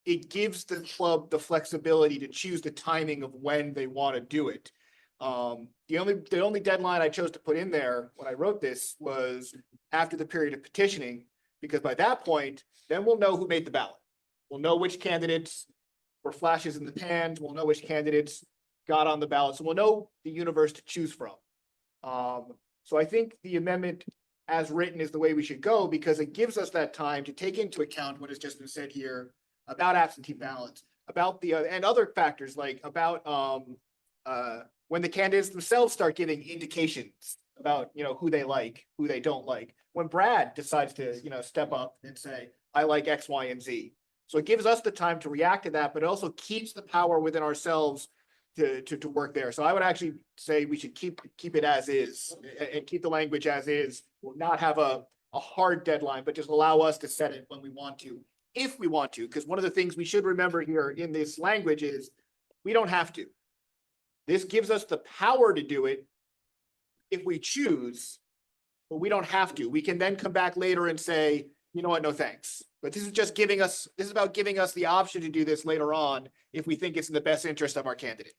it gives the club the flexibility to choose the timing of when they want to do it. The only deadline I chose to put in there when I wrote this was after the period of petitioning, because by that point, then we'll know who made the ballot. We'll know which candidates were flashes in the pan. We'll know which candidates got on the ballot. So we'll know the universe to choose from. So I think the amendment as written is the way we should go because it gives us that time to take into account what has just been said here about absentee ballots, about the and other factors like about when the candidates themselves start giving indications about who they like, who they don't like. When Brad decides to step up and say, I like X, Y, and Z. So it gives us the time to react to that, but it also keeps the power within ourselves to work there. So I would actually say we should keep it as is and keep the language as is. We'll not have a hard deadline, but just allow us to set it when we want to, if we want to. Because one of the things we should remember here in this language is we don't have to. This gives us the power to do it if we choose, but we don't have to. We can then come back later and say, you know what, no thanks. But this is about giving us the option to do this later on if we think it's in the best interest of our candidate.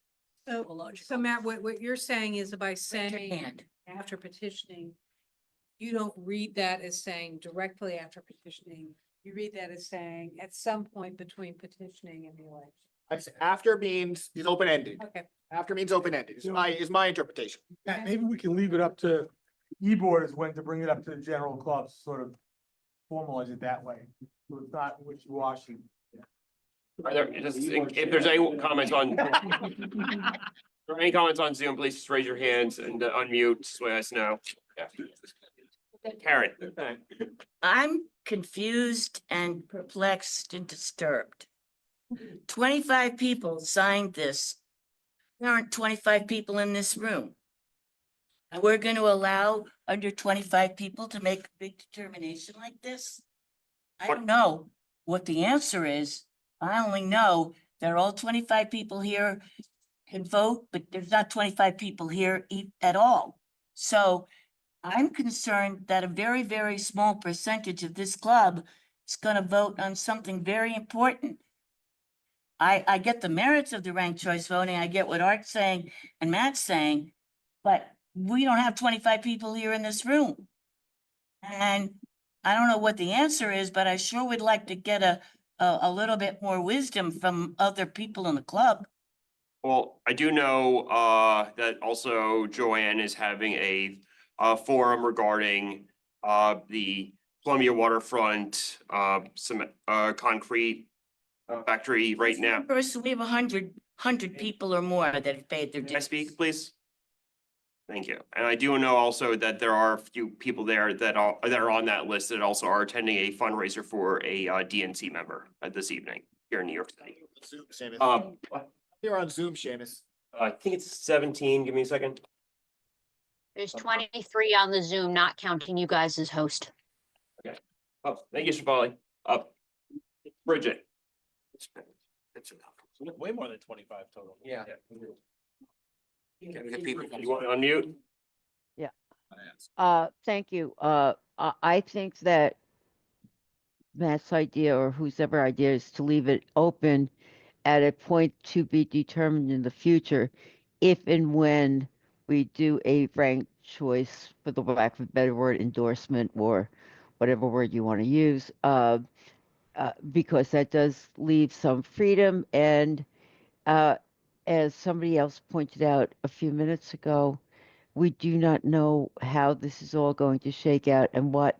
So Matt, what you're saying is by Raise your saying hand. after petitioning, you don't read that as saying directly after petitioning. You read that as saying at some point between petitioning and the election. After means is open-ended. Okay. After means open-ended is my interpretation. Matt, maybe we can leave it up to e-board is when to bring it up to the general clubs, sort of formalize it that way. So it's not wishy-washy. Are there, if there's any comments on, or any comments on Zoom, please just raise your hands and unmute, so let us know. Yeah. Karen. I'm confused and perplexed and disturbed. 25 people signed this. There aren't 25 people in this room. And we're going to allow under 25 people to make a big determination like this? I don't know what the answer is. I only know that all 25 people here can vote, but there's not 25 people here at all. So I'm concerned that a very, very small percentage of this club is going to vote on something very important. I get the merits of the ranked choice voting. I get what Art's saying and Matt's saying, but we don't have 25 people here in this room. And I don't know what the answer is, but I sure would like to get a little bit more wisdom from other people in the club. Well, I do know that also Joanne is having a forum regarding the Columbia waterfront some concrete factory right now. First, we have 100 people or more that have paid their Can I dues. speak, please? Thank you. And I do know also that there are a few people there that are on that list that also are attending a fundraiser for a DNC member this evening here in New York City. Zoom, Seamus. Uh, You're on Zoom, Seamus. I think it's 17. Give me a second. There's 23 on the Zoom, not counting you guys as host. Oh, thank you, Shafali. Bridget. That's enough. Way more than 25 total. Yeah. Gotta get people. You want to unmute? Thank you. I think that Matt's idea or whose ever idea is to leave it open at a point to be determined in the future, if and when we do a ranked choice, for the lack of a better word, endorsement or whatever word you want to use, because that does leave some freedom. And as somebody else pointed out a few minutes ago, we do not know how this is all going to shake out and what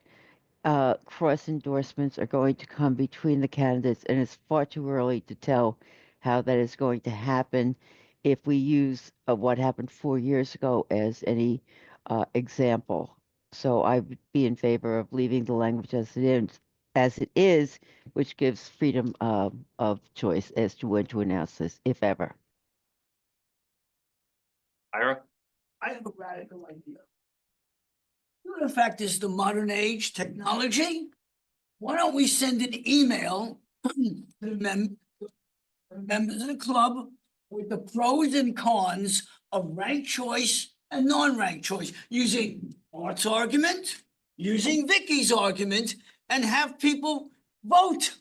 cross endorsements are going to come between the candidates. And it's far too early to tell how that is going to happen if we use what happened 4 years ago as any example. So I would be in favor of leaving the language as it is, which gives freedom of choice as to when to announce this, if ever. Ira? I have a radical idea. The fact is the modern age technology. Why don't we send an email to the members of the club with the pros and cons of ranked choice and non-ranked choice, using Art's argument, using Vicky's argument, and have people vote.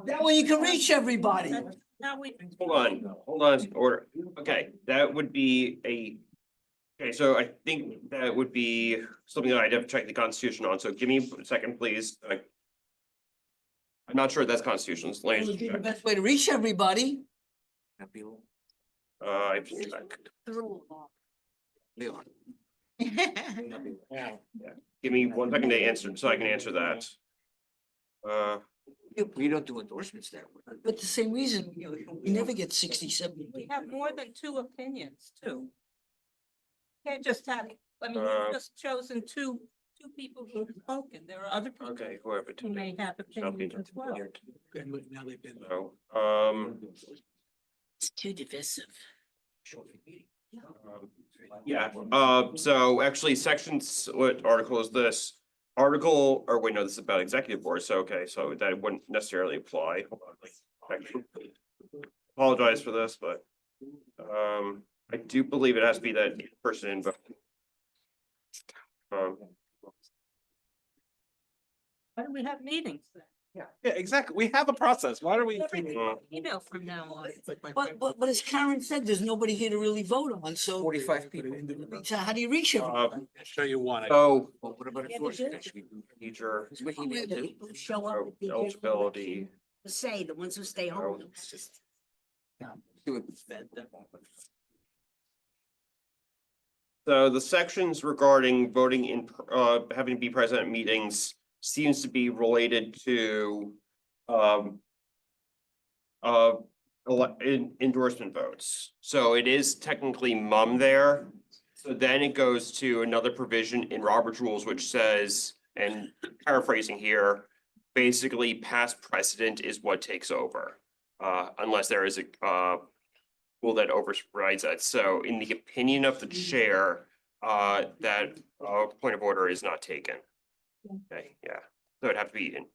That way you can reach everybody. Hold on, order. Okay, that would be okay, so I think that would be something that I'd have to check the Constitution on, so give me a second, please. I'm not sure that's constitutional. Let me That would just be the check. best way to reach everybody. I have to check. The rule of law. Yeah. Give me 1 second to answer, so I can answer that. We don't do endorsements that way. But the same reason, we never get 67. We have more than 2 opinions too. Can't just have, I mean, Uh, you've just chosen two people who've spoken. There are other people Okay, whoever. who may have opinions as well. Now they've been. So, It's too divisive. yeah, so actually sections, what article is this? Article, or wait, no, this is about executive board, so okay, so that wouldn't necessarily apply. Hold on, apologize for this, but I do believe it has to be that person involved. Why do we have meetings then? Yeah, exactly. We have a process. Why are we? Email from now on. But as Karen said, there's nobody here to really vote on, so. 45 people. So how do you reach them? I'll show you one. So, Well, what about Yeah, enforcement? but Should we do- teacher, Is what he needs to do? People show up at the eligibility. say, the ones who stay home. It's just- Do it. So the sections regarding voting in, having to be present at meetings seems to be related to, endorsement votes. So it is technically mum there. So then it goes to another provision in Robert's rules, which says, and paraphrasing here, basically past precedent is what takes over. Unless there is a, rule that overrides that. So in the opinion of the chair, that, point of order is not taken. Okay, yeah, so it'd have to be in.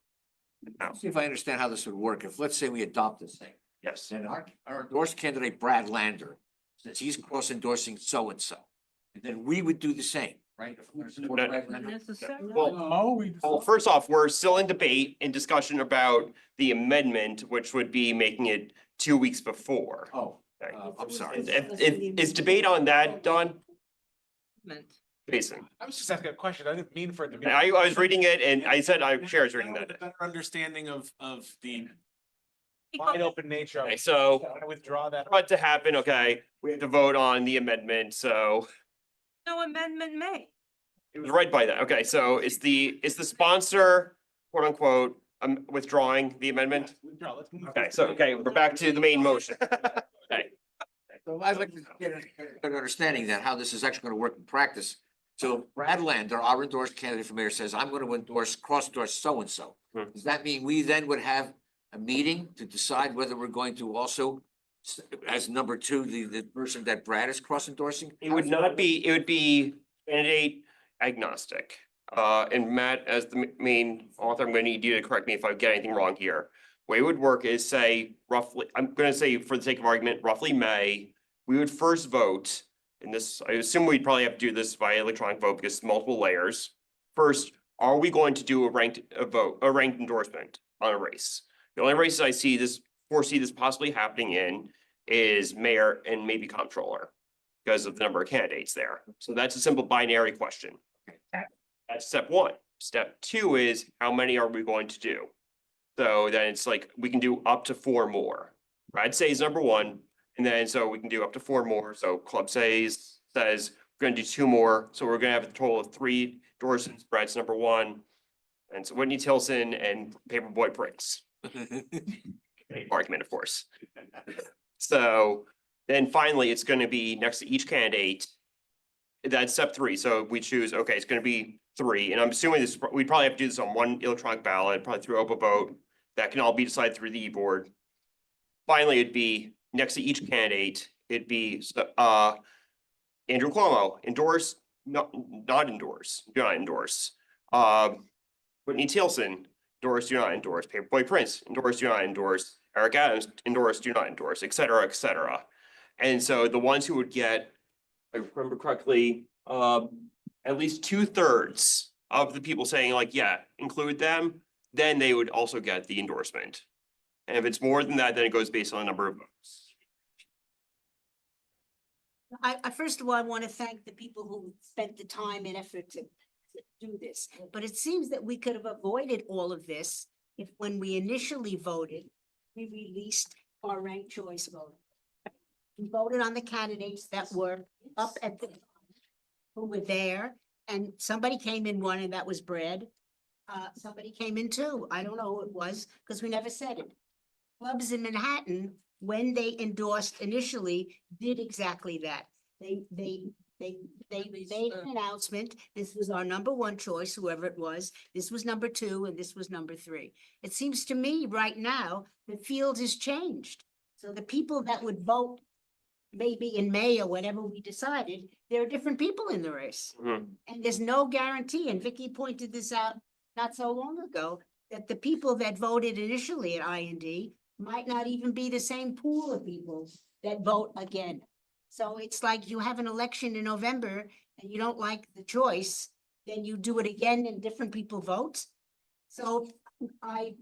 See if I understand how this would work. If, let's say we adopt this thing, Yes, then our endorsed candidate Brad Lander, since he's cross endorsing so-and-so, and then we would do the same, right? If we're gonna support No. Brad Lander. well, first off, we're still in debate and discussion about the amendment, which would be making it 2 weeks before. Oh, Okay. I'm sorry. Is debate on that done, Jason? I was just asking a question. I didn't mean for it to be. I was reading it and I said, chair is reading With a that. Better understanding of the wide open nature of Okay, it. so I withdraw that. what to happen, okay, we have to vote on the amendment, so No amendment made. it was right by that. Okay, so is the sponsor, quote unquote, withdrawing the amendment? Withdraw. Let's move. Okay, so, okay, we're back to the main motion. Okay, So I'd like to get a better understanding that how this is actually gonna work in practice. So Brad Lander, our endorsed candidate for mayor, says, I'm gonna cross endorse so-and-so. Hmm. Does that mean we then would have a meeting to decide whether we're going to also, as number two, the person that Brad is cross endorsing? it would not be, it would be candidate agnostic. And Matt, as the main author, I'm gonna need you to correct me if I get anything wrong here. Way it would work is say roughly, I'm gonna say for the sake of argument, roughly May, we would first vote. And this, I assume we'd probably have to do this by electronic vote because it's multiple layers. First, are we going to do a ranked endorsement on a race? The only races I foresee this possibly happening in is mayor and maybe comptroller. Because of the number of candidates there. So that's a simple binary question. That's step one. Step two is how many are we going to do? So then it's like, we can do up to 4 more. Brad says number one, and then so we can do up to 4 more. So club says we're gonna do 2 more. So we're gonna have a total of 3 endorsements. Brad's number one. And so Whitney Tilson and Paperboy Prince. Argument, of course. So then finally, it's gonna be next to each candidate. That's step 3. So we choose, okay, it's gonna be 3, and I'm assuming this, we'd probably have to do this on one electronic ballot, probably through open vote. That can all be decided through the e-board. Finally, it'd be next to each candidate, it'd be Andrew Cuomo, endorse, not endorse, do not endorse. Whitney Tilson, endorse, do not endorse. Paperboy Prince, endorse, do not endorse. Eric Adams, endorse, do not endorse, et cetera, et cetera. And so the ones who would get, if I remember correctly, at least 2/3 of the people saying like, yeah, include them, then they would also get the endorsement. And if it's more than that, then it goes based on the number of votes. I first of all, I want to thank the people who spent the time and effort to do this. But it seems that we could have avoided all of this if, when we initially voted, we released our ranked choice vote. We voted on the candidates that were up at the, who were there, and somebody came in 1, and that was Brad. Somebody came in 2. I don't know who it was, because we never said it. Clubs in Manhattan, when they endorsed initially, did exactly that. They made an announcement. This was our number 1 choice, whoever it was. This was number 2, and this was number 3. It seems to me right now, the field has changed. So the people that would vote maybe in May or whenever we decided, there are different people in the race. And there's no guarantee, and Vicky pointed this out not so long ago, that the people that voted initially at IND might not even be the same pool of people that vote again. So it's like you have an election in November and you don't like the choice, then you do it again and different people vote. So I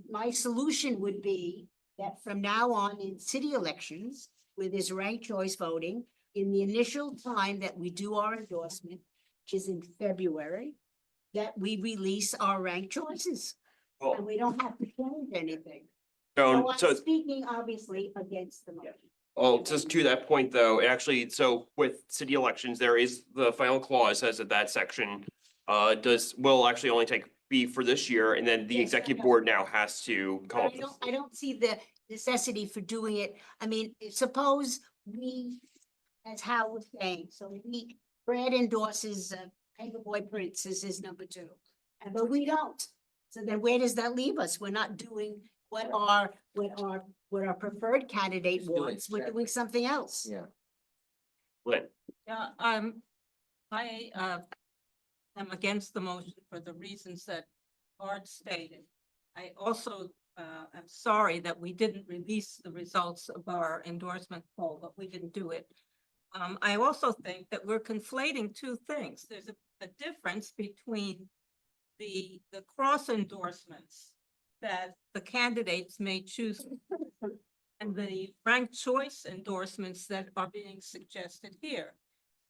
my solution would be that from now on in city elections, where there's ranked choice voting, in the initial time that we do our endorsement, which is in February, that we release our ranked choices. Well, And we don't have to change anything. Joan, So so I'm speaking obviously against the motion. well, just to that point, though, actually, so with city elections, there is the final clause says that section will actually only be for this year, and then the Yes, I executive know. board now has to come up. I don't see the necessity for doing it. I mean, suppose we, as Hal was saying, so Brad endorses Paperboy Prince as his number 2, but we don't. So then where does that leave us? We're not doing what our preferred candidate Just doing wants. We're exactly. doing something else. Yeah. Lynn, Yeah, I am against the motion for the reasons that Art stated. I also am sorry that we didn't release the results of our endorsement poll, but we didn't do it. I also think that we're conflating two things. There's a difference between the cross endorsements that the candidates may choose and the ranked choice endorsements that are being suggested here.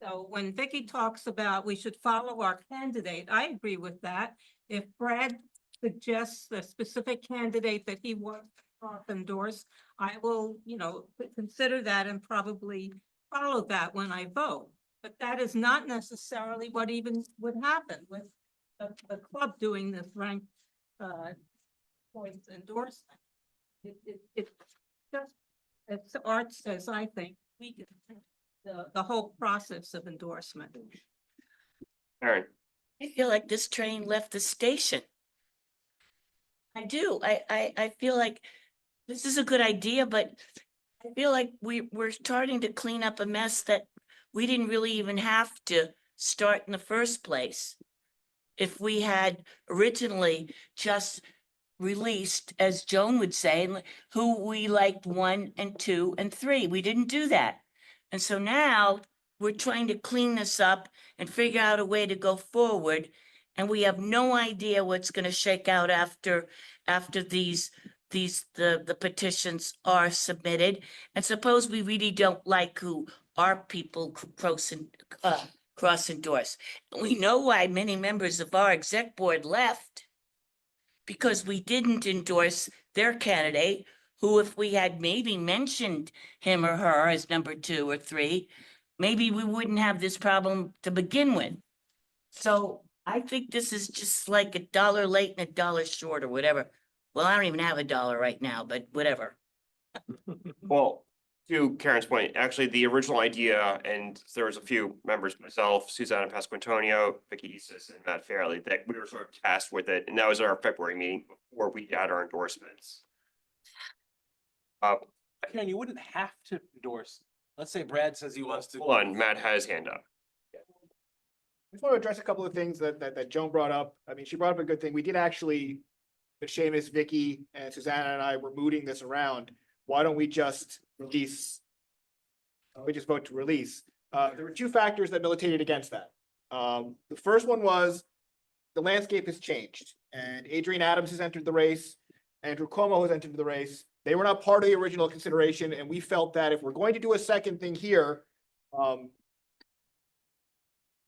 So when Vicky talks about we should follow our candidate, I agree with that. If Brad suggests the specific candidate that he wants to endorse, I will, consider that and probably follow that when I vote. But that is not necessarily what even would happen with the club doing this ranked choice endorsement. It just, as Art says, I think, we can the whole process of endorsement. Aaron, I feel like this train left the station. I do. I feel like this is a good idea, but I feel like we're starting to clean up a mess that we didn't really even have to start in the first place. If we had originally just released, as Joan would say, who we liked 1 and 2 and 3. We didn't do that. And so now we're trying to clean this up and figure out a way to go forward. And we have no idea what's going to shake out after the petitions are submitted. And suppose we really don't like who our people cross endorse. We know why many members of our exec board left. Because we didn't endorse their candidate, who if we had maybe mentioned him or her as number 2 or 3, maybe we wouldn't have this problem to begin with. So I think this is just like $1 late and $1 short or whatever. Well, I don't even have $1 right now, but whatever. well, to Karen's point, actually, the original idea, and there was a few members, myself, Susanna Pasquantonio, Vicky Eastis, and Matt Fairley, that we were sort of tasked with it, and that was our February meeting before we had our endorsements. Karen, you wouldn't have to endorse. Let's say Brad says he wants to. Hold on, Matt has his hand up. I just want to address a couple of things that Joan brought up. I mean, she brought up a good thing. We did actually, but Seamus, Vicky, and Susanna and I were mooting this around. Why don't we just release? We just vote to release. There were 2 factors that militated against that. The first one was the landscape has changed, and Adrian Adams has entered the race. Andrew Cuomo has entered the race. They were not part of the original consideration, and we felt that if we're going to do a second thing here,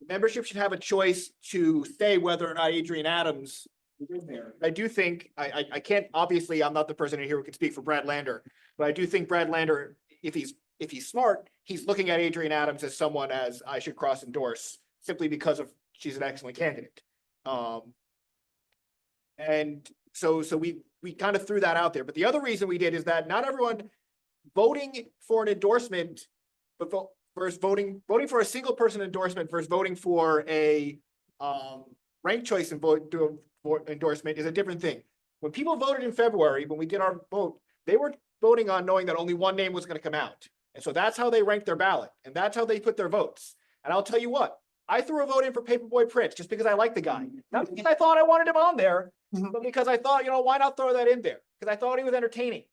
membership should have a choice to say whether or not Adrian Adams is in there. I do think, I can't, obviously, I'm not the person in here who can speak for Brad Lander, but I do think Brad Lander, if he's smart, he's looking at Adrian Adams as someone as I should cross endorse simply because of she's an excellent candidate. And so we kind of threw that out there. But the other reason we did is that not everyone voting for an endorsement, but versus voting for a single person endorsement versus voting for a ranked choice endorsement is a different thing. When people voted in February, when we did our vote, they were voting on knowing that only one name was going to come out. And so that's how they ranked their ballot, and that's how they put their votes. And I'll tell you what, I threw a vote in for Paperboy Prince just because I like the guy. Not because I thought I wanted him on there, but because I thought, why not throw that in there? Because I thought he was entertaining.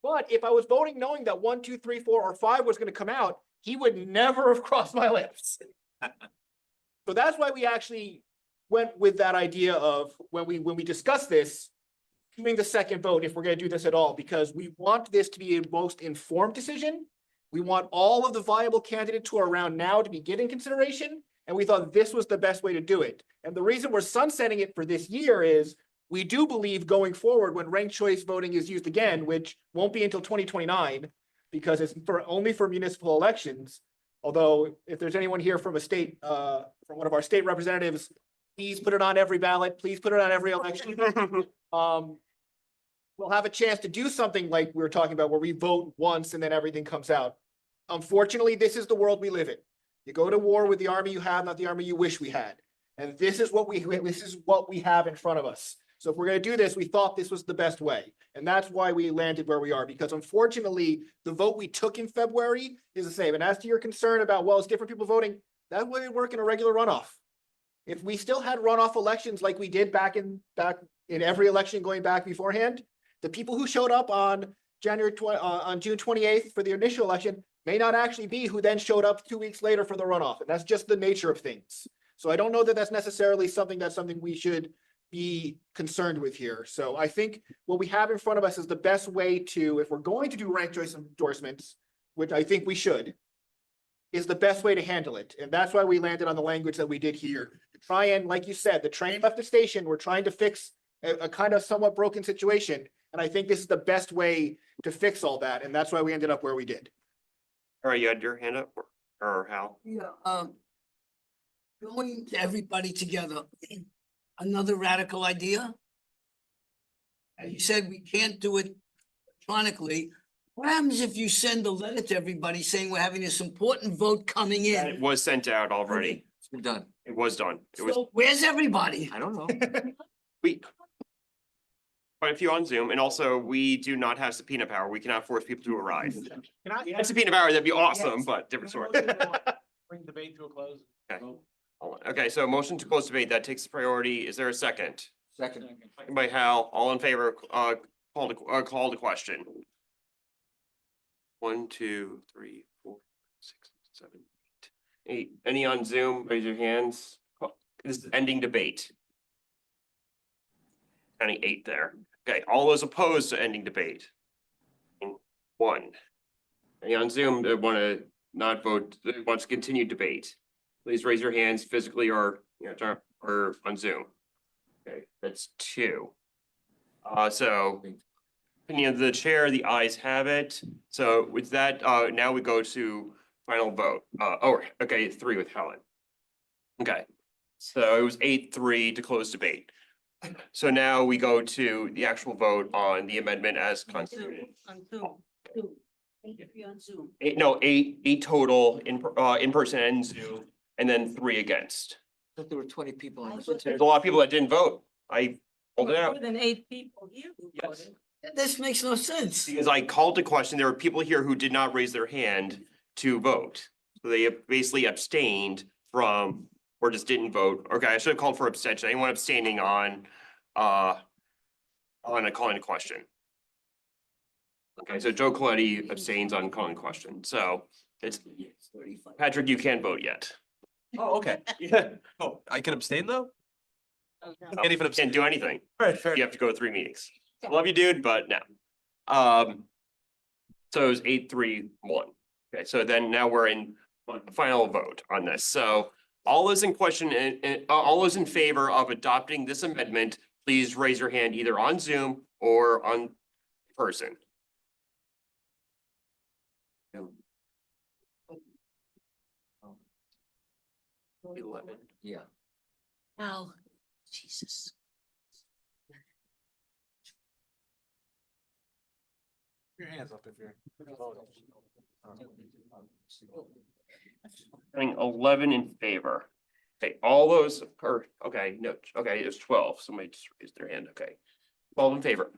But if I was voting knowing that 1, 2, 3, 4, or 5 was going to come out, he would never have crossed my lips. So that's why we actually went with that idea of when we discussed this, doing the second vote if we're gonna do this at all, because we want this to be a most informed decision. We want all of the viable candidates who are around now to be given consideration, and we thought this was the best way to do it. And the reason we're sunsetting it for this year is we do believe going forward, when ranked choice voting is used again, which won't be until 2029, because it's only for municipal elections. Although if there's anyone here from a state, from one of our state representatives, please put it on every ballot, please put it on every election. We'll have a chance to do something like we were talking about, where we vote once and then everything comes out. Unfortunately, this is the world we live in. You go to war with the army you have, not the army you wish we had. And this is what we have in front of us. So if we're gonna do this, we thought this was the best way. And that's why we landed where we are, because unfortunately, the vote we took in February is the same. And as to your concern about, well, it's different people voting, that would work in a regular runoff. If we still had runoff elections like we did back in every election going back beforehand, the people who showed up on June 28th for the initial election may not actually be who then showed up 2 weeks later for the runoff. And that's just the nature of things. So I don't know that that's necessarily something we should be concerned with here. So I think what we have in front of us is the best way to, if we're going to do ranked choice endorsements, which I think we should, is the best way to handle it. And that's why we landed on the language that we did here. To try and, like you said, the train left the station, we're trying to fix a kind of somewhat broken situation. And I think this is the best way to fix all that. And that's why we ended up where we did. All right, you had your hand up or Hal? Yeah, going to everybody together, another radical idea. As you said, we can't do it electronically. What happens if you send a letter to everybody saying we're having this important vote coming It in? was sent out already. It's been done. It was done. It was, So where's everybody? I don't know. we. Quite a few on Zoom, and also we do not have subpoena power. We cannot force people to arrive. Can I? If we had subpoena power, that'd be awesome, but different story. Bring debate to a close. Okay. Okay, so motion to close debate, that takes the priority. Is there a second? Second. Second by Hal, all in favor, call the question. 1, 2, 3, 4, 6, 7, 8. 8. Any on Zoom, raise your hands. This is ending debate. Counting 8 there. Okay, all those opposed to ending debate? 1. Any on Zoom that want to not vote, that wants to continue debate? Please raise your hands physically or, or on Zoom. Okay, that's 2. So opinion of the chair, the ayes have it. So with that, now we go to final vote. Okay, 3 with Helen. Okay, so it was 8-3 to close debate. So now we go to the actual vote on the amendment as constituted. On Zoom, 2. If you're on Zoom. 8 total in person and Zoom, and then 3 against. I thought there were 20 people on this. There's a lot of people that didn't vote. I pulled it out. More than 8 people here who Yes. voted. This makes no sense. Because I called the question, there were people here who did not raise their hand to vote. So they basically abstained from, or just didn't vote. Okay, I should have called for abstention. Anyone abstaining on a calling a question? Okay, so Joe Coletti abstains on calling a question. So it's, Patrick, you can't vote yet. Oh, okay. Yeah. Oh, I can abstain though? Can't even abstain. Can't do anything. Right, fair. You have to go to 3 meetings. Love you, dude, but no. So it was 8-3-1. Okay, so then now we're in final vote on this. So all those in question and all those in favor of adopting this amendment, please raise your hand either on Zoom or on person. Yeah. Now, Jesus. Your hands up if you're. Having 11 in favor. Okay, all those are, okay, no, okay, it's 12. Somebody just raised their hand. Okay. 12 in favor.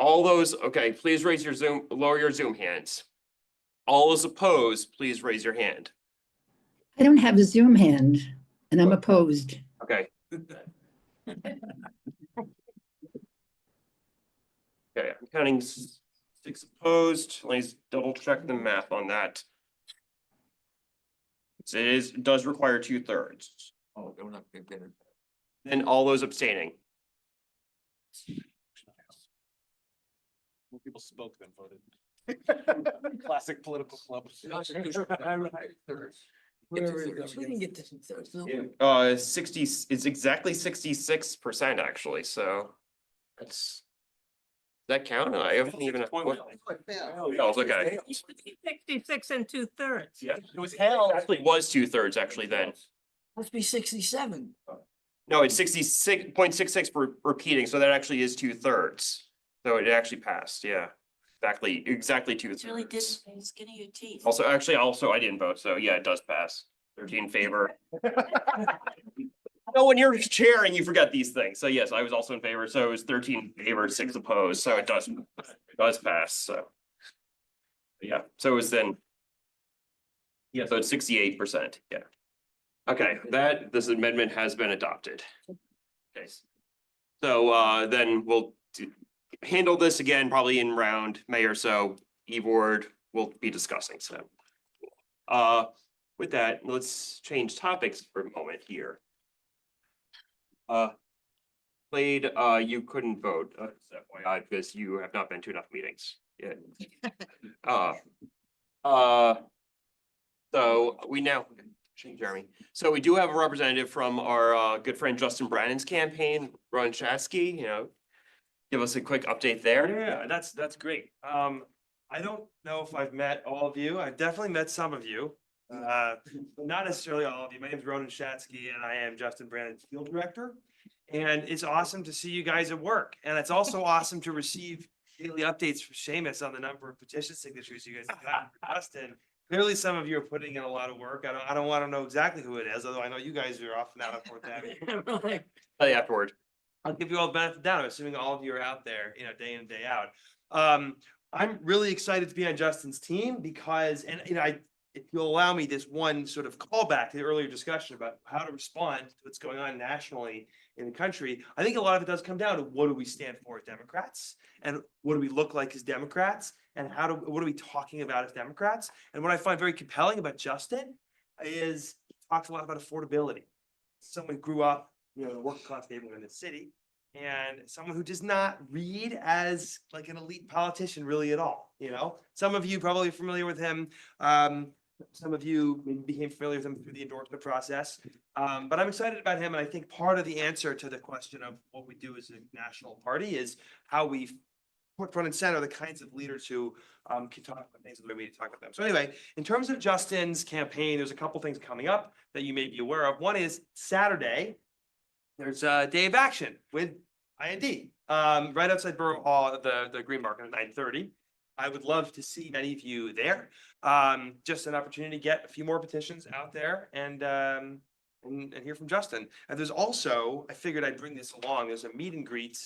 All those, okay, please raise your Zoom, lower your Zoom hands. All those opposed, please raise your hand. I don't have a Zoom hand and I'm opposed. Okay. Okay, I'm counting 6 opposed. Let me double check the math on that. It does require 2/3. Oh, they're not gonna. Then all those abstaining. More people spoke than voted. Classic political club. Where is it? We can get this in thirds, no? 60, it's exactly 66% actually, so that's. Does that count? I haven't even. Oh, okay. 66 and 2/3. Yeah, it was held. Actually, it was 2/3 actually then. Must be 67. No, it's 66.66 for repeating, so that actually is 2/3. So it actually passed, yeah. Exactly 2/3. It's really skin of your teeth. Also, actually, I didn't vote, so yeah, it does pass. 13 in favor. No, when you're chairing, you forget these things. So yes, I was also in favor. So it was 13 in favor, 6 opposed. So it does pass. So yeah, so it was then. Yeah, so it's 68%. Yeah. Okay, this amendment has been adopted. Okay. So then we'll handle this again, probably in round May or so. E-board will be discussing. So with that, let's change topics for a moment here. Slade, you couldn't vote, FYI, because you have not been to enough meetings yet. So we now, Jeremy, so we do have a representative from our good friend Justin Brannan's campaign, Ron Shatsky, give us a quick update there. Yeah, that's great. I don't know if I've met all of you. I've definitely met some of you. But not necessarily all of you. My name is Ronan Shatsky and I am Justin Brannan's field director. And it's awesome to see you guys at work. And it's also awesome to receive daily updates from Seamus on the number of petition signatures you guys have gotten for Justin. Clearly, some of you are putting in a lot of work. I don't want to know exactly who it is, although I know you guys are often out on Fourth Avenue. Tell you afterward. I'll give you all the benefit of the doubt. I'm assuming all of you are out there, day in, day out. I'm really excited to be on Justin's team because, if you'll allow me this one sort of callback to the earlier discussion about how to respond to what's going on nationally in the country, I think a lot of it does come down to what do we stand for as Democrats and what do we look like as Democrats and what are we talking about as Democrats? And what I find very compelling about Justin is he talks a lot about affordability. Someone who grew up, in a working class neighborhood in the city, and someone who does not read as like an elite politician really at all. Some of you probably are familiar with him. Some of you maybe became familiar with him through the endorsement process. But I'm excited about him. And I think part of the answer to the question of what we do as a national party is how we put front and center the kinds of leaders who can talk about things the way we talk about them. So anyway, in terms of Justin's campaign, there's a couple things coming up that you may be aware of. One is Saturday, there's a day of action with IND right outside Borough Hall at the Green Market at 9:30. I would love to see many of you there. Just an opportunity to get a few more petitions out there and hear from Justin. And there's also, I figured I'd bring this along. There's a meet and greet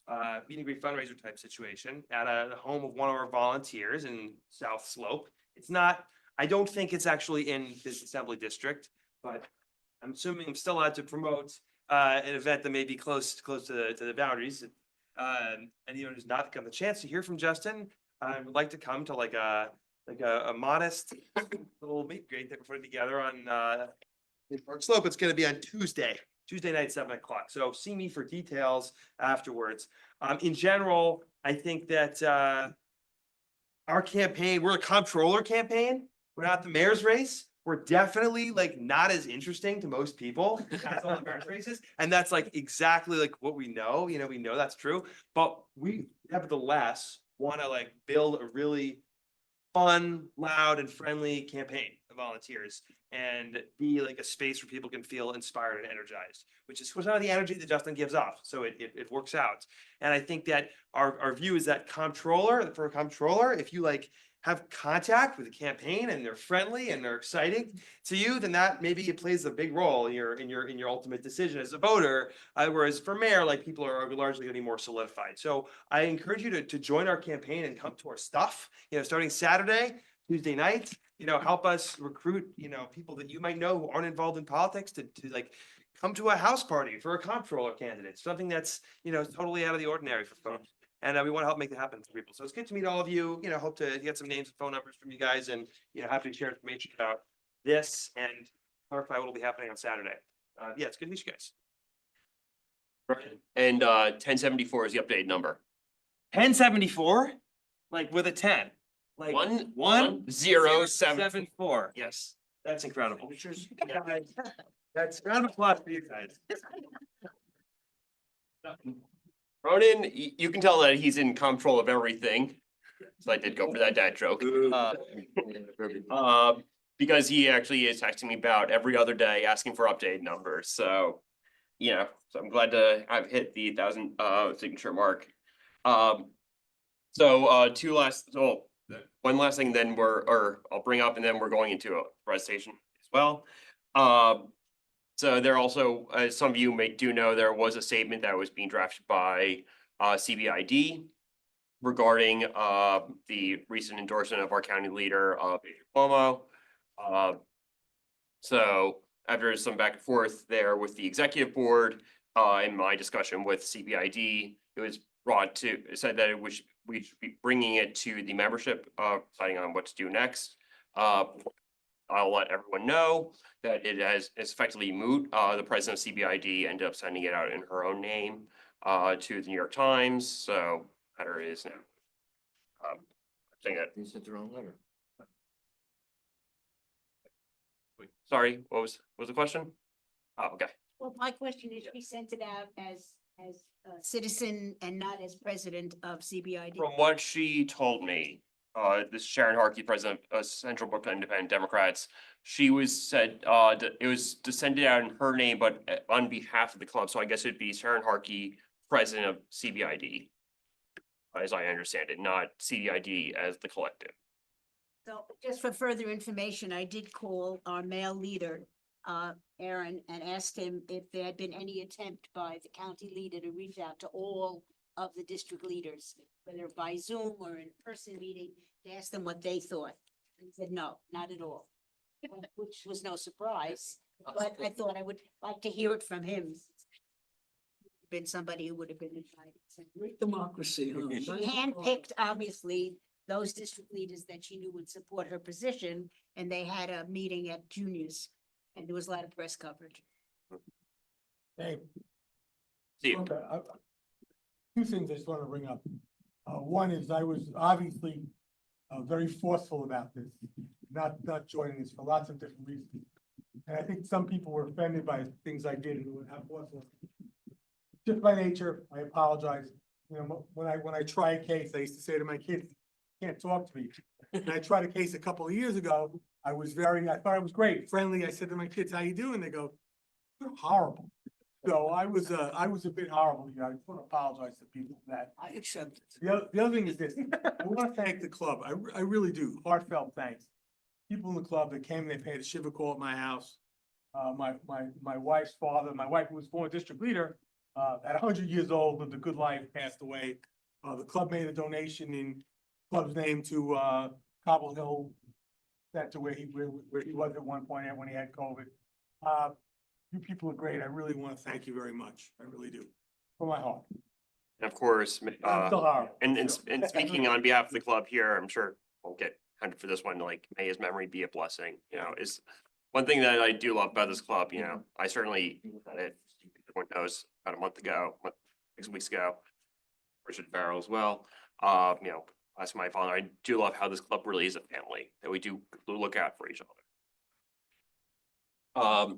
fundraiser type situation at the home of one of our volunteers in South Slope. I don't think it's actually in this assembly district, but I'm assuming I'm still allowed to promote an event that may be close to the boundaries. Anyone who's not gotten the chance to hear from Justin, I would like to come to like a modest little meet and greet that we're putting together on in Park Slope. It's going to be on Tuesday night, 7 o'clock. So see me for details afterwards. In general, I think that our campaign, we're a comptroller campaign. We're not the mayor's race. We're definitely not as interesting to most people as all the mayor's races. And that's exactly what we know. We know that's true, but we nevertheless want to build a really fun, loud, and friendly campaign of volunteers and be a space where people can feel inspired and energized, which is some of the energy that Justin gives off. So it works out. And I think that our view is that for a comptroller, if you have contact with the campaign and they're friendly and they're exciting to you, then that maybe it plays a big role in your ultimate decision as a voter. Whereas for mayor, people are largely going to be more solidified. So I encourage you to join our campaign and come to our stuff. Starting Saturday, Tuesday night. Help us recruit people that you might know who aren't involved in politics to come to a house party for a comptroller candidate. Something that's totally out of the ordinary for folks. And we want to help make that happen for people. So it's good to meet all of you. Hope to get some names and phone numbers from you guys, and happy to share information about this and clarify what will be happening on Saturday. It's good to meet you guys. And 1074 is the updated number. 1074. like with a 10. Like One, 1-0-7-4. 7-4. Yes, that's incredible. Guys, that's round of applause for you guys. Ronan, you can tell that he's in control of everything. So I did go for that dad joke. Because he actually is texting me about every other day asking for updated numbers, so. So I'm glad to have hit the 1,000 signature mark. One last thing, then I'll bring up and then we're going into a presentation as well. So there also, as some of you do know, there was a statement that was being drafted by CBID regarding the recent endorsement of our county leader, Pedro Cuomo. So after some back and forth there with the executive board, in my discussion with CBID, it was said that we should be bringing it to the membership, deciding on what to do next. I'll let everyone know that it's effectively moot. The president of CBID ended up sending it out in her own name to the New York Times, so matter is now. Saying that. They sent their own letter. Sorry, what was the question? Oh, okay. Well, my question is, she sent it out as a citizen and not as president of CBID. From what she told me, this Sharon Harkey, president of Central Brooklyn Independent Democrats, it was to send it out in her name, but on behalf of the club. So I guess it'd be Sharon Harkey, president of CBID, as I understand it, not CBID as the collective. So just for further information, I did call our male leader, Aaron, and asked him if there had been any attempt by the county leader to reach out to all of the district leaders, whether by Zoom or in person meeting, to ask them what they thought. He said, no, not at all, which was no surprise, but I thought I would like to hear it from him. Been somebody who would have been invited. Great democracy, huh? She handpicked, obviously, those district leaders that she knew would support her position, and they had a meeting at Junior's, and there was a lot of press coverage. Hey. See you. Okay, two things I just want to bring up. One is I was obviously very forceful about this, not joining this for lots of different reasons. And I think some people were offended by things I did and how forceful. Just by nature, I apologize. When I try a case, I used to say to my kids, can't talk to me. And I tried a case a couple of years ago. I thought I was great, friendly. I said to my kids, how you doing? They go, you're horrible. So I was a bit horrible. I just want to apologize to people for that. I accept it. The other thing is this, I want to thank the club. I really do. Heartfelt thanks. People in the club that came, they paid a shiva call at my house. My wife's father, my wife who was former district leader, at 100 years old, lived a good life, passed away. The club made a donation in club's name to Cobble Hill Center where he was at one point when he had COVID. You people are great. I really want to thank you very much. I really do, from my heart. And of course, I'm still horrible. and speaking on behalf of the club here, I'm sure we'll get hunted for this one, like, may his memory be a blessing, is one thing that I do love about this club, I certainly, everyone knows, about a month ago, 6 weeks ago, Richard Farrell as well, that's my father. I do love how this club really is a family, that we do look out for each other.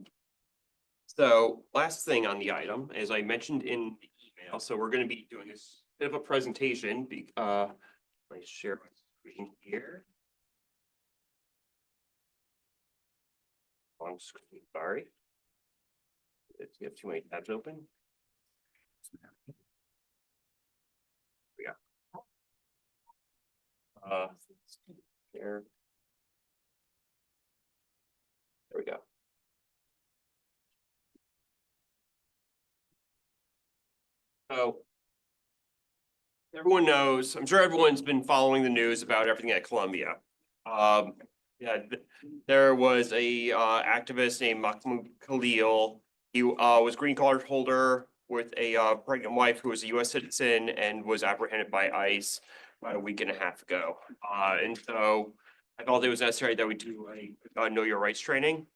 So last thing on the item, as I mentioned in the email, so we're gonna be doing this bit of a presentation, let me share my screen here. On screen, sorry. You have too many tabs open. We got. Here. There we go. So. Everyone knows, I'm sure everyone's been following the news about everything at Columbia. There was a activist named Mahmoud Khalil. He was green card holder with a pregnant wife who was a U.S. citizen and was apprehended by ICE about a week and a half ago. And so I felt it was necessary that we do a know your rights training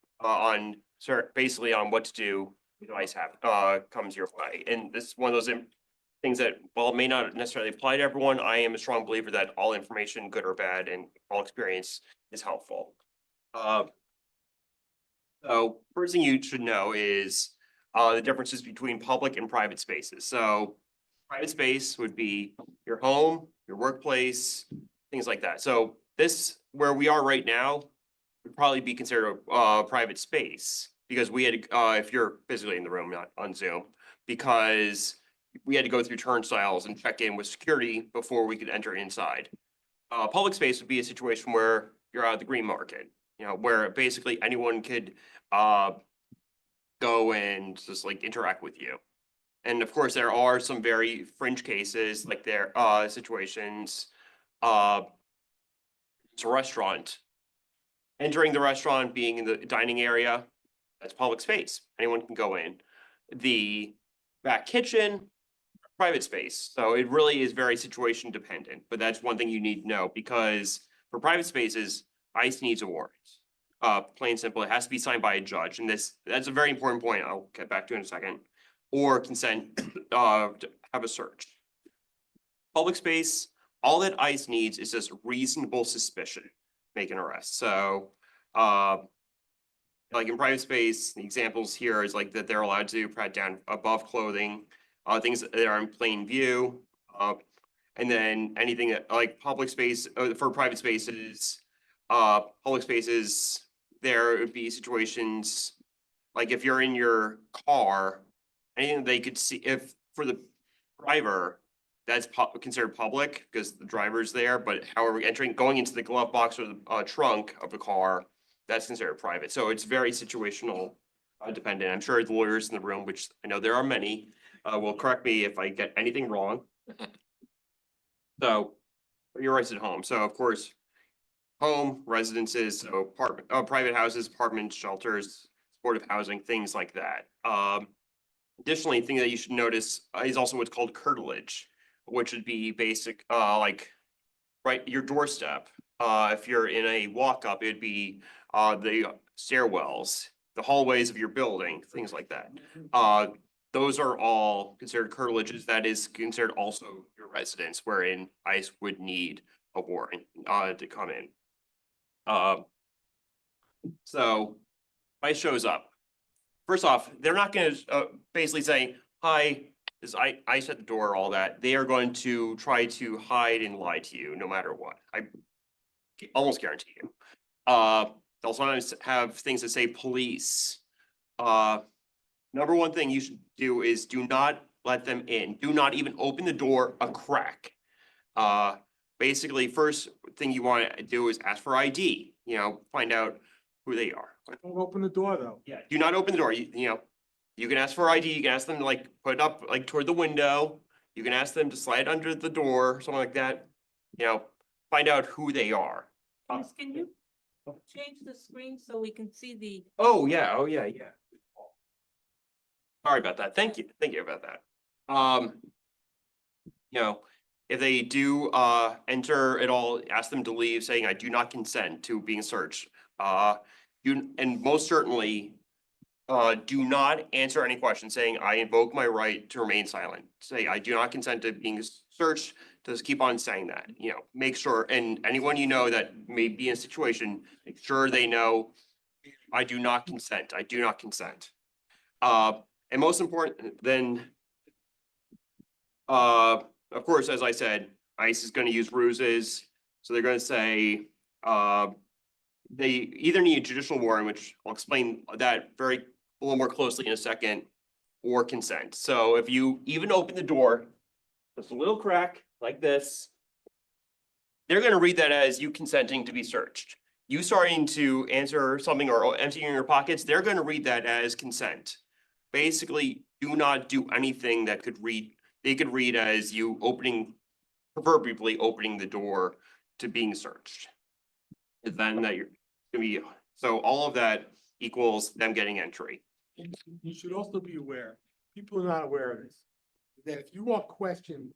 basically on what to do if ICE comes your way. And this is one of those things that, while it may not necessarily apply to everyone, I am a strong believer that all information, good or bad, and all experience is helpful. So first thing you should know is the differences between public and private spaces. So private space would be your home, your workplace, things like that. So this, where we are right now, would probably be considered a private space because we had, if you're physically in the room, not on Zoom, because we had to go through turnstiles and check in with security before we could enter inside. Public space would be a situation where you're out of the green market, you know, where basically anyone could go and just like interact with you. And of course, there are some very fringe cases, like there situations. It's a restaurant. Entering the restaurant, being in the dining area, that's public space. Anyone can go in. The back kitchen, private space. So it really is very situation dependent, but that's one thing you need to know because for private spaces, ICE needs a warrant. Plain and simple, it has to be signed by a judge, and that's a very important point. I'll get back to in a second. Or consent to have a search. Public space, all that ICE needs is just reasonable suspicion, make an arrest. So, like in private space, the examples here is like that they're allowed to pat down above clothing, things that are in plain view. And then anything that, like public space, for private spaces, public spaces, there would be situations like if you're in your car, anything they could see, if for the driver, that's considered public because the driver's there, but however, going into the glove box or the trunk of the car, that's considered private. So it's very situational dependent. I'm sure the lawyers in the room, which I know there are many, will correct me if I get anything wrong. So your rights at home. So of course, home, residences, so private houses, apartments, shelters, supportive housing, things like that. Additionally, a thing that you should notice is also what's called curtilage, which would be basic, like right your doorstep. If you're in a walk up, it'd be the stairwells, the hallways of your building, things like that. Those are all considered curtilages. That is considered also your residence, wherein ICE would need a warrant to come in. So ICE shows up. First off, they're not going to basically say, hi, is ICE at the door, all that. They are going to try to hide and lie to you no matter what. I almost guarantee you. They'll sometimes have things that say police. Number one thing you should do is do not let them in. Do not even open the door a crack. Basically, first thing you want to do is ask for ID, you know, find out who they are. Don't open the door though. Yeah, do not open the door. You know, you can ask for ID, you can ask them to like put it up like toward the window. You can ask them to slide under the door, something like that. You know, find out who they are. Dennis, can you change the screen so we can see the? Oh, yeah, yeah. Sorry about that. Thank you about that. You know, if they do enter at all, ask them to leave saying, I do not consent to being searched. And most certainly, do not answer any questions saying, I invoke my right to remain silent. Say, I do not consent to being searched. Just keep on saying that, you know, make sure, and anyone you know that may be in a situation, make sure they know, I do not consent. I do not consent. And most important, then, of course, as I said, ICE is going to use ruses. So they're going to say, they either need a judicial warrant, which I'll explain that a little more closely in a second, or consent. So if you even open the door, just a little crack like this, they're going to read that as you consenting to be searched. You starting to answer something or emptying your pockets, they're going to read that as consent. Basically, do not do anything that they could read as you proverbially opening the door to being searched. Then that you're gonna be, so all of that equals them getting entry. You should also be aware, people are not aware of this, that if you are questioned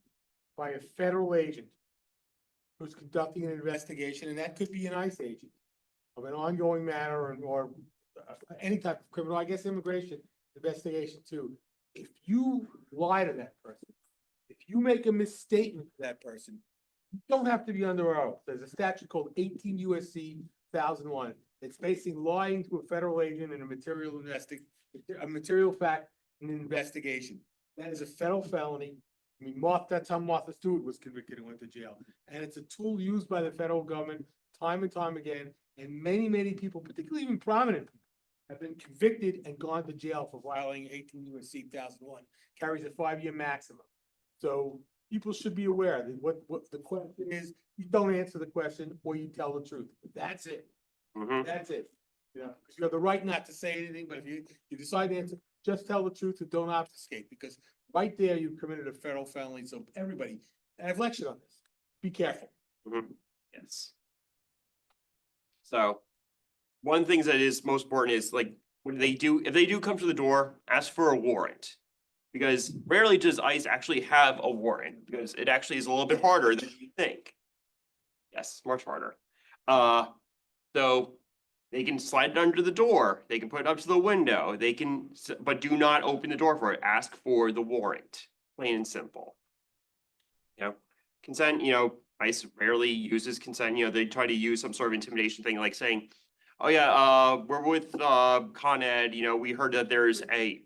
by a federal agent who's conducting an investigation, and that could be an ICE agent of an ongoing matter or any type of criminal, I guess immigration investigation too. If you lie to that person, If you make a misstatement to that person, you don't have to be under our oath. There's a statute called 18 USC 1001. It's basically lying to a federal agent in a material fact in an investigation. That is a federal felony. I mean, that's how Martha Stewart was convicted and went to jail. And it's a tool used by the federal government time and time again. And many, many people, particularly even prominent people, have been convicted and gone to jail for violating 18 USC 1001. Carries a 5-year maximum. So people should be aware that what the question is, you don't answer the question or you tell the truth. That's it. That's it. You know, because you have the right not to say anything, but if you decide to answer, just tell the truth and don't obfuscate, because right there you've committed a federal felony. So everybody, and I've lectured on this, be careful. Yes. So, one thing that is most important is like, when they do, if they do come to the door, ask for a warrant. Because rarely does ICE actually have a warrant, because it actually is a little bit harder than you think. Yes, much harder. So they can slide it under the door, they can put it up to the window, they can, but do not open the door for it. Ask for the warrant, plain and simple. You know, consent, you know, ICE rarely uses consent, you know, they try to use some sort of intimidation thing, like saying, oh yeah, we're with Con Ed, you know, we heard that there's a.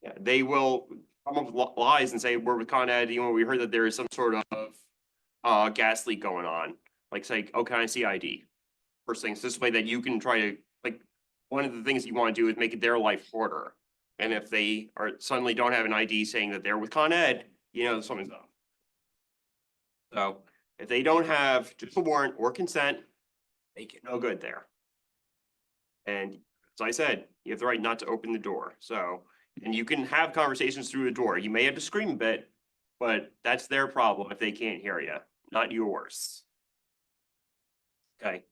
Yeah, they will come up with lies and say, we're with Con Ed, you know, we heard that there is some sort of gas leak going on. Like say, oh, can I see ID? First things, this way that you can try to, like, one of the things you want to do is make it their life harder. And if they are suddenly don't have an ID saying that they're with Con Ed, you know, something's up. So if they don't have just a warrant or consent, make it no good there. And as I said, you have the right not to open the door. So, and you can have conversations through the door. You may have to scream a bit, but that's their problem if they can't hear you, not yours. Okay,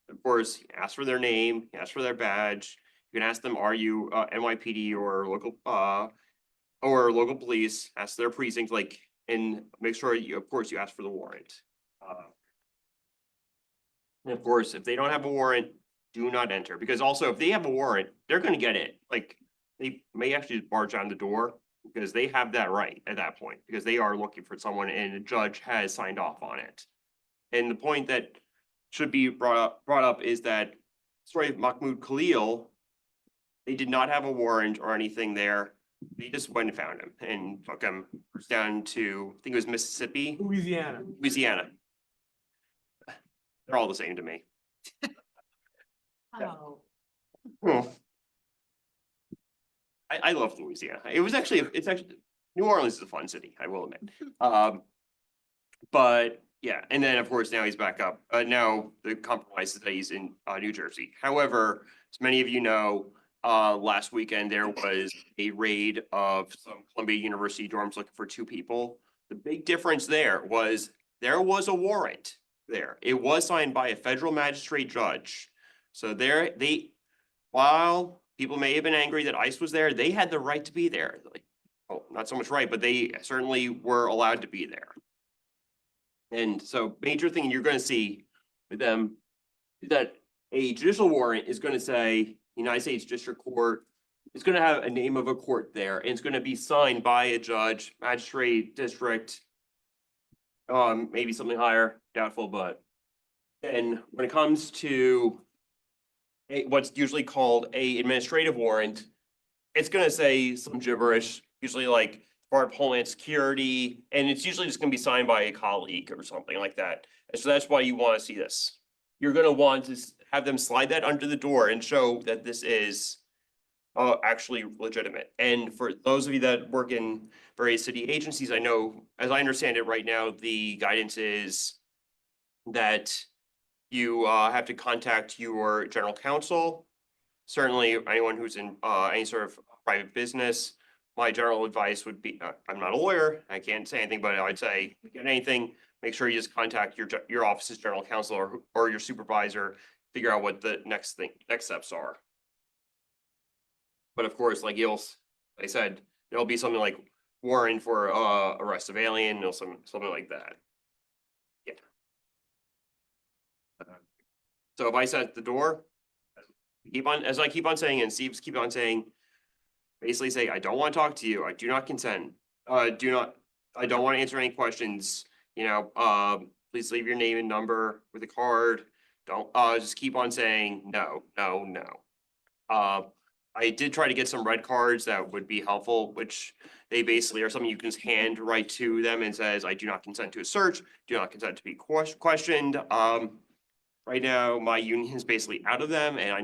of course, ask for their name, ask for their badge. You can ask them, are you NYPD or local police? Ask their precinct, like, and make sure you, of course, you ask for the warrant. And of course, if they don't have a warrant, do not enter, because also if they have a warrant, they're gonna get it. Like, they may actually just barge on the door because they have that right at that point, because they are looking for someone and a judge has signed off on it. And the point that should be brought up is that story of Mahmoud Khalil, they did not have a warrant or anything there. They just went and found him and took him down to, I think it was Mississippi. Louisiana. They're all the same to me. Oh. Hmm. I love Louisiana. It's actually, New Orleans is a fun city, I will admit. But yeah, and then of course now he's back up. Now the compromise is that he's in New Jersey. However, as many of you know, last weekend there was a raid of some Columbia University dorms looking for 2 people. The big difference there was a warrant there. It was signed by a federal magistrate judge. So while people may have been angry that ICE was there, they had the right to be there. Like, oh, not so much right, but they certainly were allowed to be there. And so major thing you're going to see with them is that a judicial warrant is going to say United States District Court. It's going to have a name of a court there, and it's going to be signed by a judge, magistrate, district, maybe something higher, doubtful, but then when it comes to what's usually called a administrative warrant, it's going to say some gibberish, usually like Department of Homeland Security, and it's usually just going to be signed by a colleague or something like that. And so that's why you want to see this. You're going to want to have them slide that under the door and show that this is actually legitimate. And for those of you that work in various city agencies, I know, as I understand it right now, the guidance is that you have to contact your general counsel. Certainly anyone who's in any sort of private business. My general advice would be, I'm not a lawyer, I can't say anything, but I'd say, if you get anything, make sure you just contact your office's general counsel or your supervisor, figure out what the next steps are. But of course, like I said, there'll be something like warrant for arrest of alien, or something like that. Yeah. So if I set the door, as I keep on saying, and Steve's keep on saying, basically say, I don't want to talk to you. I do not consent. Do not I don't want to answer any questions, please leave your name and number with a card. Don't, just keep on saying no, no, no. I did try to get some red cards that would be helpful, which they basically are something you can just hand right to them and says, I do not consent to a search, do not consent to be questioned. Right now, my union is basically out of them, and I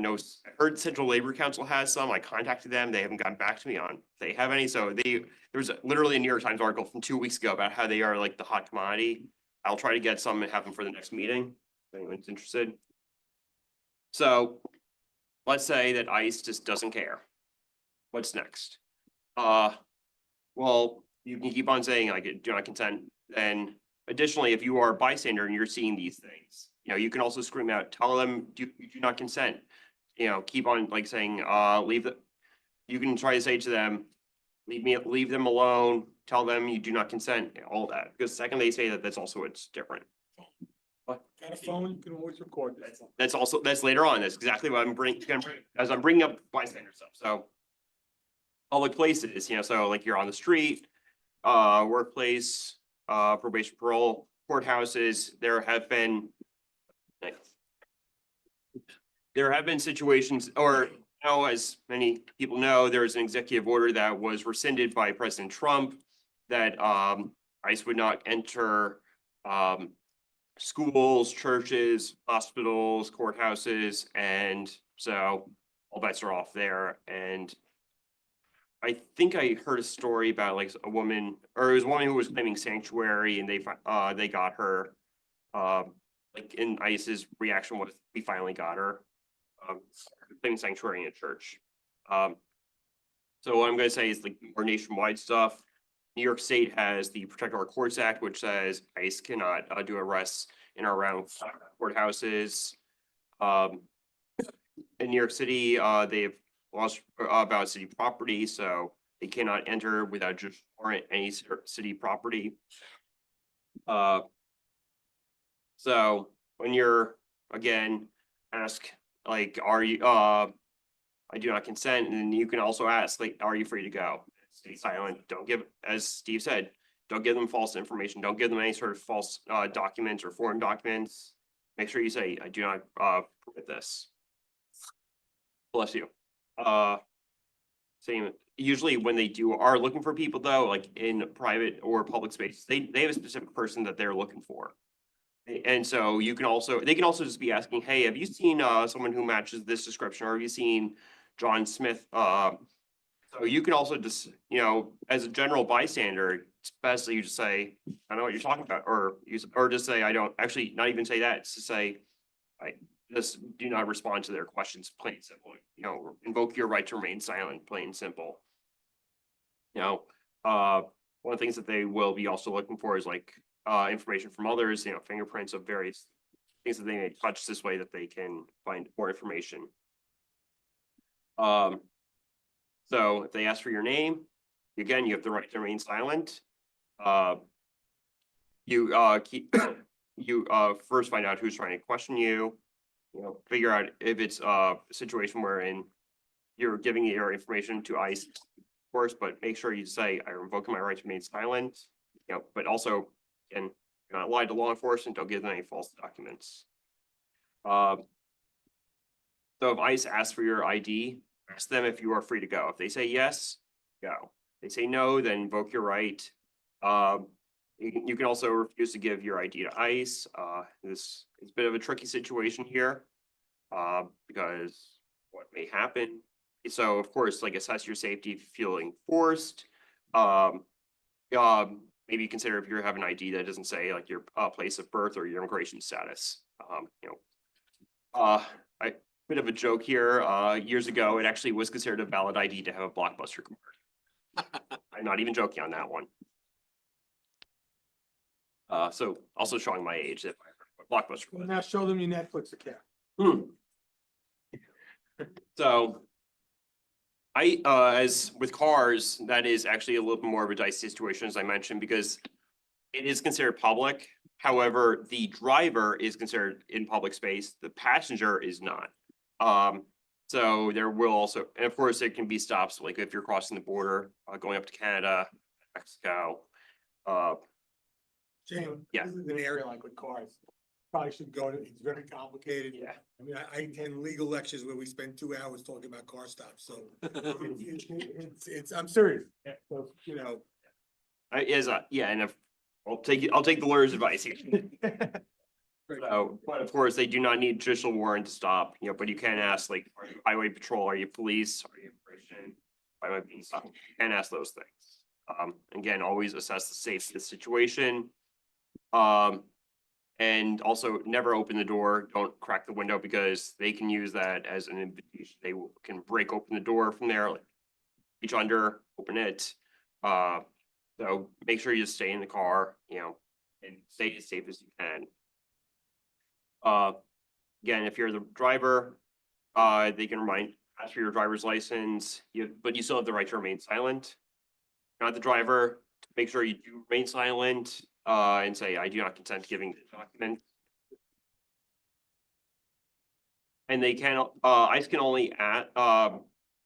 heard Central Labor Council has some. I contacted them. They haven't gotten back to me on if they have any. So there was literally a New York Times article from 2 weeks ago about how they are like the hot commodity. I'll try to get some and have them for the next meeting, if anyone's interested. So let's say that ICE just doesn't care. What's next? Well, you can keep on saying like do not consent. And additionally, if you are a bystander and you're seeing these things, you can also scream out, tell them you do not consent. Keep on like saying, you can try to say to them, leave them alone, tell them you do not consent, all that. Because the second they say that, that's also what's different. Got a phone, you can always record that. That's later on. That's exactly what I'm bringing up bystander stuff. So public places, so like you're on the street, workplace, probation, parole, courthouses, there have been situations, or as many people know, there was an executive order that was rescinded by President Trump that ICE would not enter schools, churches, hospitals, courthouses, and so all bets are off there. And I think I heard a story about like a woman, or it was a woman who was claiming sanctuary, and they got her. Like in ICE's reaction was, we finally got her. Claiming sanctuary in a church. So what I'm going to say is like more nationwide stuff. New York State has the Protect Our Courts Act, which says ICE cannot do arrests in or around courthouses. In New York City, they have laws about city property, so they cannot enter without just warrant any city property. So when you're, again, ask like, are you, I do not consent, and then you can also ask like, are you free to go? Stay silent. Don't give, as Steve said, don't give them false information. Don't give them any sort of false documents or foreign documents. Make sure you say, I do not permit this. Bless you. Same. Usually when they are looking for people though, like in private or public space, they have a specific person that they're looking for. And so they can also just be asking, hey, have you seen someone who matches this description, or have you seen John Smith? So you can also just, as a general bystander, it's best that you just say, I don't know what you're talking about, or just say, I don't, actually not even say that, it's to say, I just do not respond to their questions, plain and simple. Invoke your right to remain silent, plain and simple. One of the things that they will be also looking for is like information from others, fingerprints of various things that they may touch this way that they can find more information. So if they ask for your name, again, you have the right to remain silent. You first find out who's trying to question you. Figure out if it's a situation wherein you're giving your information to ICE, of course, but make sure you say, I'm invoking my right to remain silent. But also, again, do not lie to law enforcement. Don't give them any false documents. So if ICE asks for your ID, ask them if you are free to go. If they say yes, go. If they say no, then invoke your right. You can also refuse to give your ID to ICE. This is a bit of a tricky situation here because what may happen. So of course, like assess your safety if you're feeling forced. Maybe consider if you have an ID that doesn't say like your place of birth or your immigration status. Bit of a joke here. Years ago, it actually was considered a valid ID to have a Blockbuster card. I'm not even joking on that one. So also showing my age that Blockbuster. Well, now show them your Netflix account. So as with cars, that is actually a little bit more of a dicey situation, as I mentioned, because it is considered public. However, the driver is considered in public space. The passenger is not. So there will also, and of course, there can be stops, like if you're crossing the border, going up to Canada, Mexico. Jim, Yeah. this is an area like with cars. Probably should go to, it's very complicated. Yeah. I mean, I attend legal lectures where we spend 2 hours talking about car stops, so it's, I'm serious. So, you know, Yeah, and if, I'll take the lawyer's advice here. So, but of course, they do not need judicial warrant to stop, but you can ask, like, are you highway patrol, are you police, are you immigration? Why am I being stopped? You can ask those things. Again, always assess the safety of the situation. And also never open the door, don't crack the window, because they can use that as an invitation. Can break open the door from there, like reach under, open it. So make sure you stay in the car, and stay as safe as you can. Again, if you're the driver, they can ask for your driver's license, but you still have the right to remain silent. Not the driver, make sure you do remain silent, and say, I do not consent to giving the document. And they can, ICE can only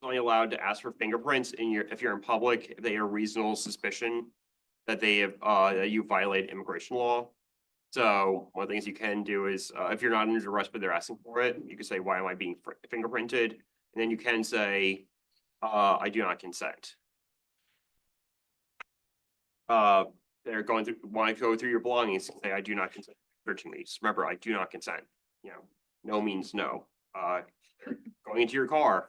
only allowed to ask for fingerprints if you're in public, if they have reasonable suspicion that they have, that you violate immigration law. So one of the things you can do is, if you're not under arrest, but they're asking for it, you can say, why am I being fingerprinted? And then you can say, I do not consent. They're want to go through your belongings and say, I do not consent to searching me. Just remember, I do not consent. No means no. Going into your car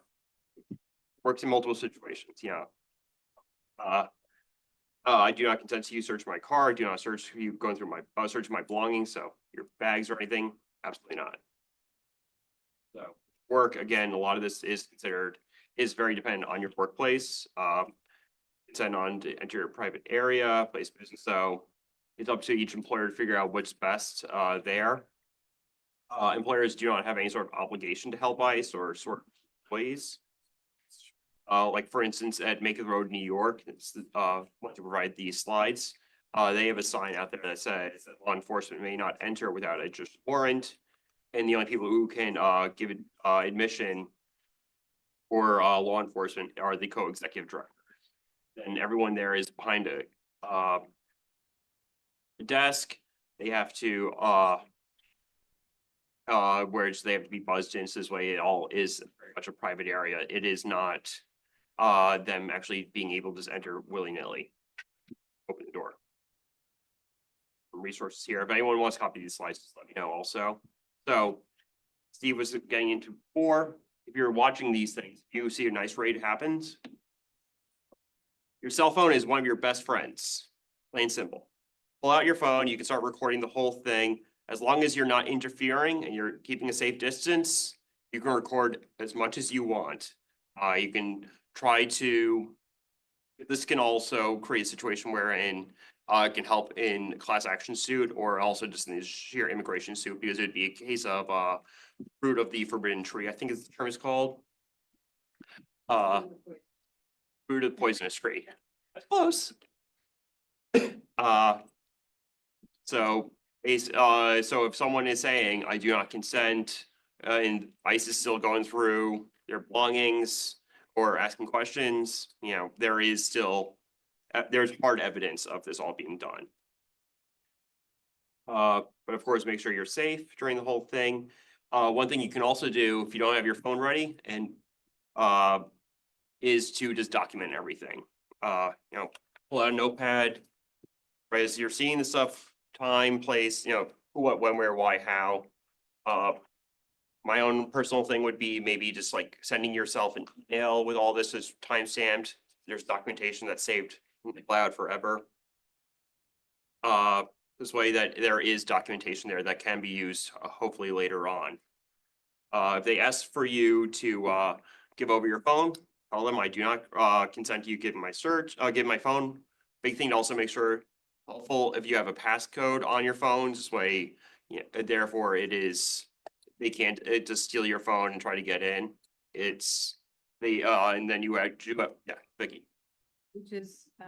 works in multiple situations. I do not consent to you search my car. I do not search you going through my search my belongings. So your bags or anything, absolutely not. So work, again, a lot of this is very dependent on your workplace. Consent on to enter your private area, place of business. So it's up to each employer to figure out what's best there. Employers do not have any sort of obligation to help ICE or sort of employees. Like for instance, at Make the Road, New York, it's want to provide these slides. They have a sign out there that says that law enforcement may not enter without a judicial warrant, and the only people who can give admission or law enforcement are the co-executive directors. And everyone there is behind a desk. They have to whereas they have to be buzzed in. So this way, it all is very much a private area. It is not them actually being able to just enter willy-nilly. Open the door. Resources here. If anyone wants to copy these slides, just let me know also. So Steve was getting into before. If you're watching these things, you see a nice raid happens. Your cell phone is one of your best friends, plain simple. Pull out your phone, you can start recording the whole thing. As long as you're not interfering and you're keeping a safe distance, you can record as much as you want. You can try to, this can also create a situation wherein it can help in class action suit or also just in the sheer immigration suit, because it'd be a case of fruit of the forbidden tree, I think the term is called. Fruit of the poisonous tree. That's close. So if someone is saying, I do not consent, and ICE is still going through their belongings or asking questions, there is still, there's hard evidence of this all being done. But of course, make sure you're safe during the whole thing. One thing you can also do if you don't have your phone ready and is to just document everything. Pull out a notepad, right, as you're seeing the stuff, time, place, who, what, when, where, why, how. My own personal thing would be maybe just like sending yourself an email with all this as time-stamped. There's documentation that's saved in the cloud forever. This way that there is documentation there that can be used hopefully later on. If they ask for you to give over your phone, tell them I do not consent to you giving my phone. Big thing to also make sure helpful if you have a passcode on your phone. This way, therefore it is, they can't just steal your phone and try to get in. It's the and then you add, yeah, Vicky. Which is, if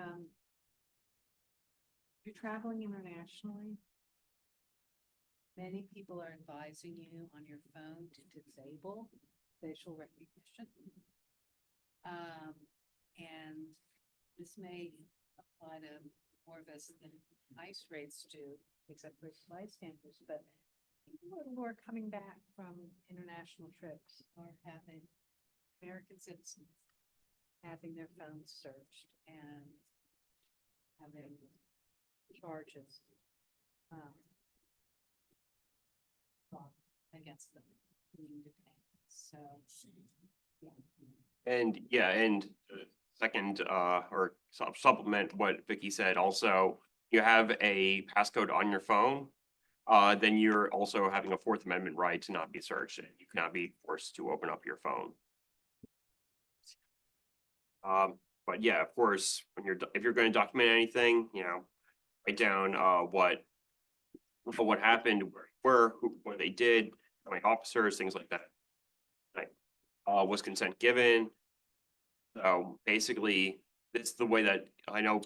you're traveling internationally, many people are advising you on your phone to disable facial recognition. And this may apply to more of us than ICE rates do, except for bystanders, but people who are coming back from international trips are having American citizens having their phones searched and having charges brought against them needing to pay. So, yeah. And yeah, and second, or supplement what Vicky said, also, you have a passcode on your phone, then you're also having a Fourth Amendment right to not be searched, and you cannot be forced to open up your phone. But yeah, of course, when if you're going to document anything, write down, what happened, where, what they did, how many officers, things like that. Like, was consent given? So basically, it's the way that I know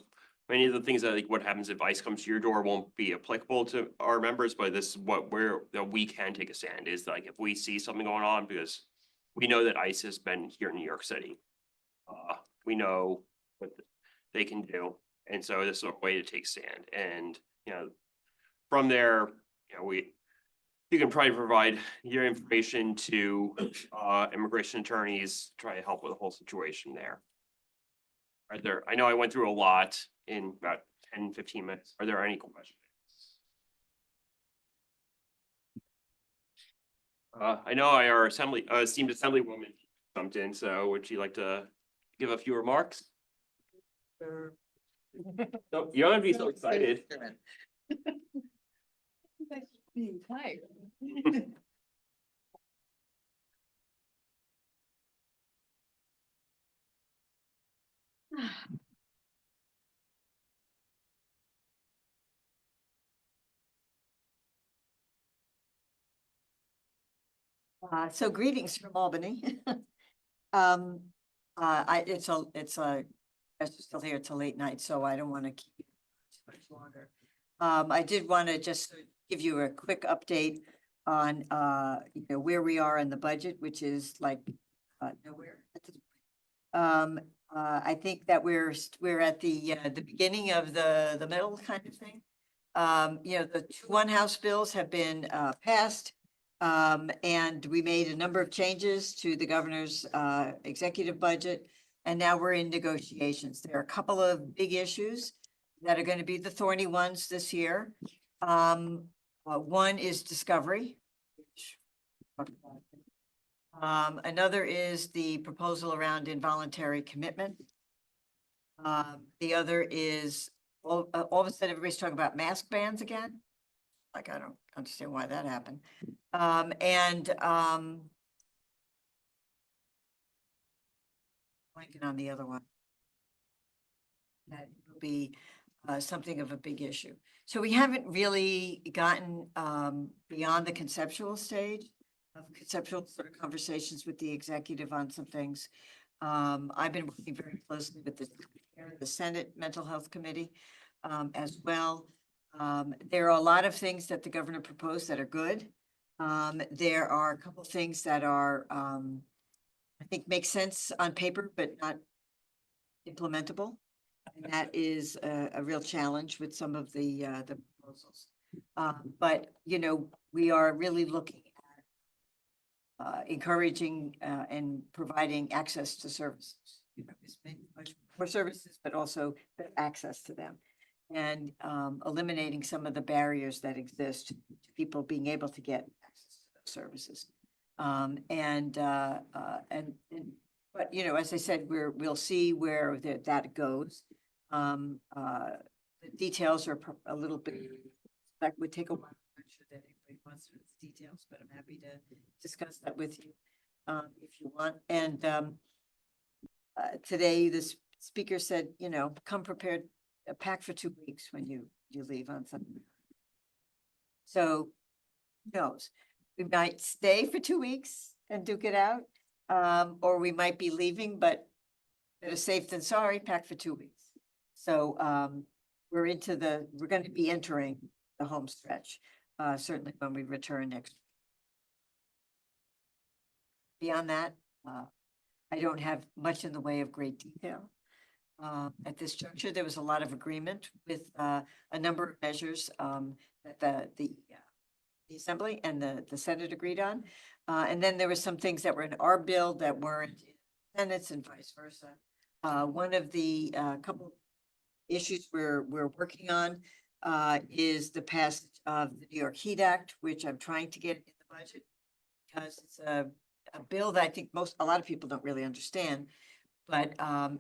many of the things that, like, what happens if ICE comes to your door won't be applicable to our members, but this is that we can take a stand, is like, if we see something going on, because we know that ICE has been here in New York City. We know what they can do, and so this is a way to take stand. And from there, you can probably provide your information to immigration attorneys, try to help with the whole situation there. I know I went through a lot in about 10-15 minutes. Are there any questions? I know our esteemed assemblywoman jumped in, so would you like to give a few remarks? No, you don't have to be so excited. Being tired. So greetings from Albany. It's still here, it's a late night, so I don't want to keep you too much longer. I did want to just give you a quick update on, where we are in the budget, which is like, nowhere at this point. I think that we're at the beginning of the middle kind of thing. The 2 House bills have been passed. And we made a number of changes to the governor's executive budget, and now we're in negotiations. There are a couple of big issues that are going to be the thorny ones this year. One is discovery. Another is the proposal around involuntary commitment. The other is all of a sudden everybody's talking about mask bans again. Like, I don't understand why that happened. Blanking on the other one. That will be something of a big issue. So we haven't really gotten beyond the conceptual stage of conceptual sort of conversations with the executive on some things. I've been working very closely with the Senate Mental Health Committee as well. There are a lot of things that the governor proposed that are good. There are a couple things that are, I think, make sense on paper, but not implementable. And that is a real challenge with some of the proposals. But, we are really looking at encouraging and providing access to services. Much more services, but also access to them. And eliminating some of the barriers that exist to people being able to get access to those services. But as I said, we'll see where that goes. The details are a little bit, that would take a while. I'm not sure that anybody wants to know the details, but I'm happy to discuss that with you if you want. And today, the speaker said, come prepared. Pack for 2 weeks when you leave on Sunday. So who knows? We might stay for 2 weeks and duke it out, or we might be leaving, but better safe than sorry, pack for 2 weeks. So we're going to be entering the home stretch, certainly when we return next week. Beyond that, I don't have much in the way of great detail. At this juncture, there was a lot of agreement with a number of measures that the Assembly and the Senate agreed on. And then there were some things that were in our bill that weren't in the Senate's and vice versa. One of the couple issues we're working on is the passage of the New York Heat Act, which I'm trying to get in the budget. Because it's a bill that I think a lot of people don't really understand. But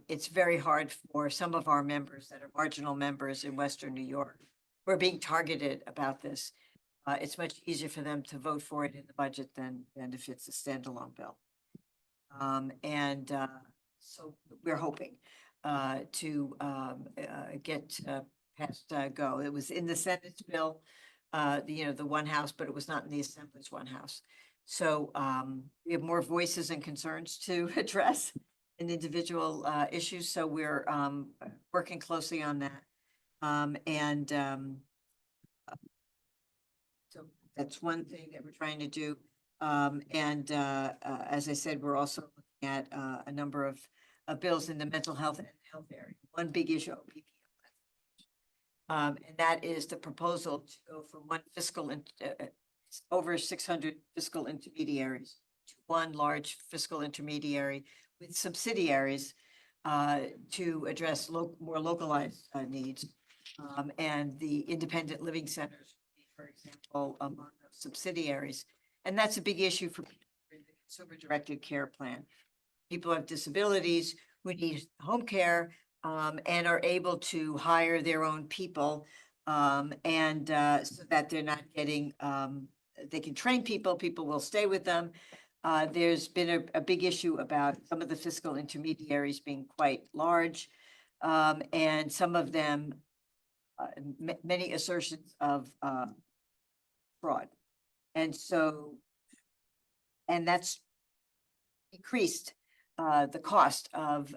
it's very hard for some of our members that are marginal members in Western New York who are being targeted about this. It's much easier for them to vote for it in the budget than if it's a standalone bill. So we're hoping to get past go. It was in the Senate's bill, the one house, but it was not in the Assembly's one house. So we have more voices and concerns to address in individual issues. So we're working closely on that. So that's one thing that we're trying to do. As I said, we're also looking at a number of bills in the mental health and health area. One big issue, and that is the proposal to go from one over 600 fiscal intermediaries to one large fiscal intermediary with subsidiaries to address more localized needs. And the independent living centers, for example, among those subsidiaries. And that's a big issue for people in the consumer-directed care plan. People have disabilities who need home care and are able to hire their own people so that they're not getting, they can train people, people will stay with them. There's been a big issue about some of the fiscal intermediaries being quite large and some of them, many assertions of fraud. And that's increased the cost of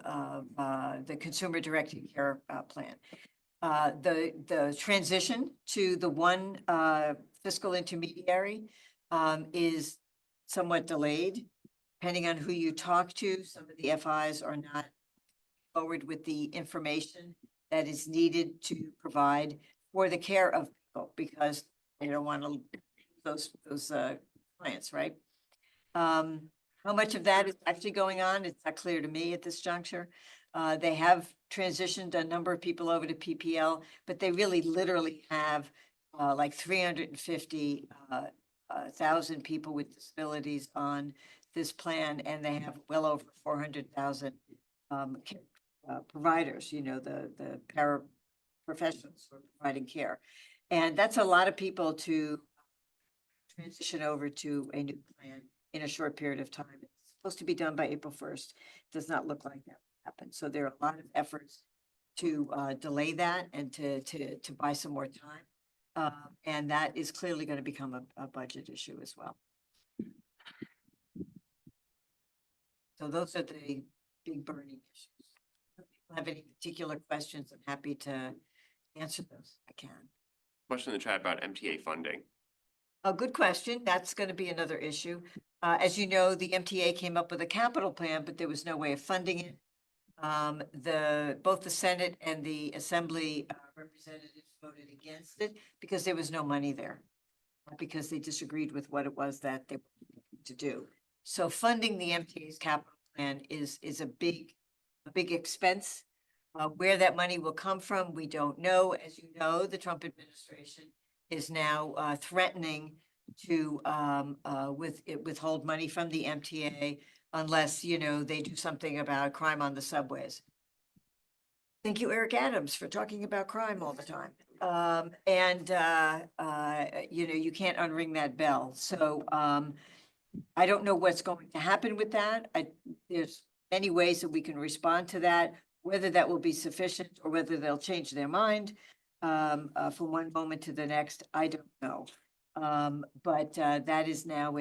the consumer-directed care plan. The transition to the one fiscal intermediary is somewhat delayed, depending on who you talk to. Some of the FIs are not forward with the information that is needed to provide for the care of people because they don't want to lose those clients, right? How much of that is actually going on? It's not clear to me at this juncture. They have transitioned a number of people over to PPL, but they really literally have like 350,000 people with disabilities on this plan, and they have well over 400,000 providers, the paraprofessionals who are providing care. And that's a lot of people to transition over to a new plan in a short period of time. It's supposed to be done by April 1st. Does not look like that will happen. So there are a lot of efforts to delay that and to buy some more time. And that is clearly going to become a budget issue as well. So those are the big burning issues. If you have any particular questions, I'm happy to answer those. I can. Question in the chat about MTA funding. A good question. That's going to be another issue. As you know, the MTA came up with a capital plan, but there was no way of funding it. Both the Senate and the Assembly representatives voted against it because there was no money there, because they disagreed with what it was that they wanted to do. So funding the MTA's capital plan is a big expense. Where that money will come from, we don't know. As you know, the Trump administration is now threatening to withhold money from the MTA unless, they do something about crime on the subways. Thank you, Eric Adams, for talking about crime all the time. You can't unring that bell. So I don't know what's going to happen with that. There's many ways that we can respond to that, whether that will be sufficient or whether they'll change their mind from one moment to the next, I don't know. But that is now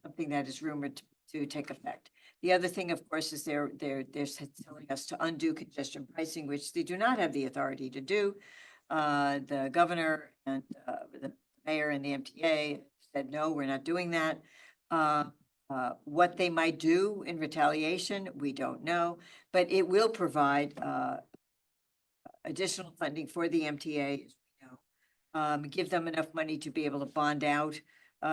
something that is rumored to take effect. The other thing, of course, is they're telling us to undo congestion pricing, which they do not have the authority to do. The governor and the mayor and the MTA said, no, we're not doing that. What they might do in retaliation, we don't know, but it will provide additional funding for the MTA, as we know. Give them enough money to be able to bond out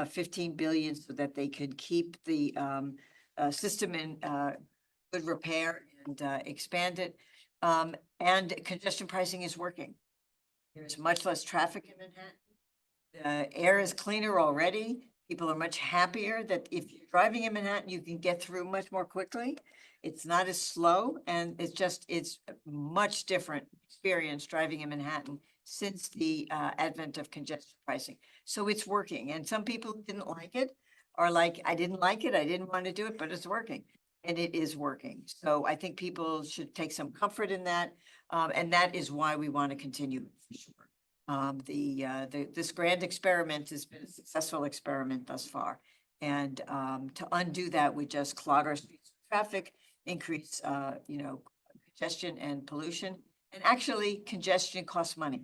15 billion so that they could keep the system in good repair and expand it. And congestion pricing is working. There's much less traffic in Manhattan. The air is cleaner already. People are much happier that if you're driving in Manhattan, you can get through much more quickly. It's not as slow, and it's a much different experience driving in Manhattan since the advent of congestion pricing. So it's working, and some people who didn't like it are like, I didn't like it, I didn't want to do it, but it's working. And it is working. So I think people should take some comfort in that. And that is why we want to continue for sure. This grand experiment has been a successful experiment thus far. And to undo that, we just clog our streets with traffic, increase, congestion and pollution. And actually, congestion costs money,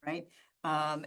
right?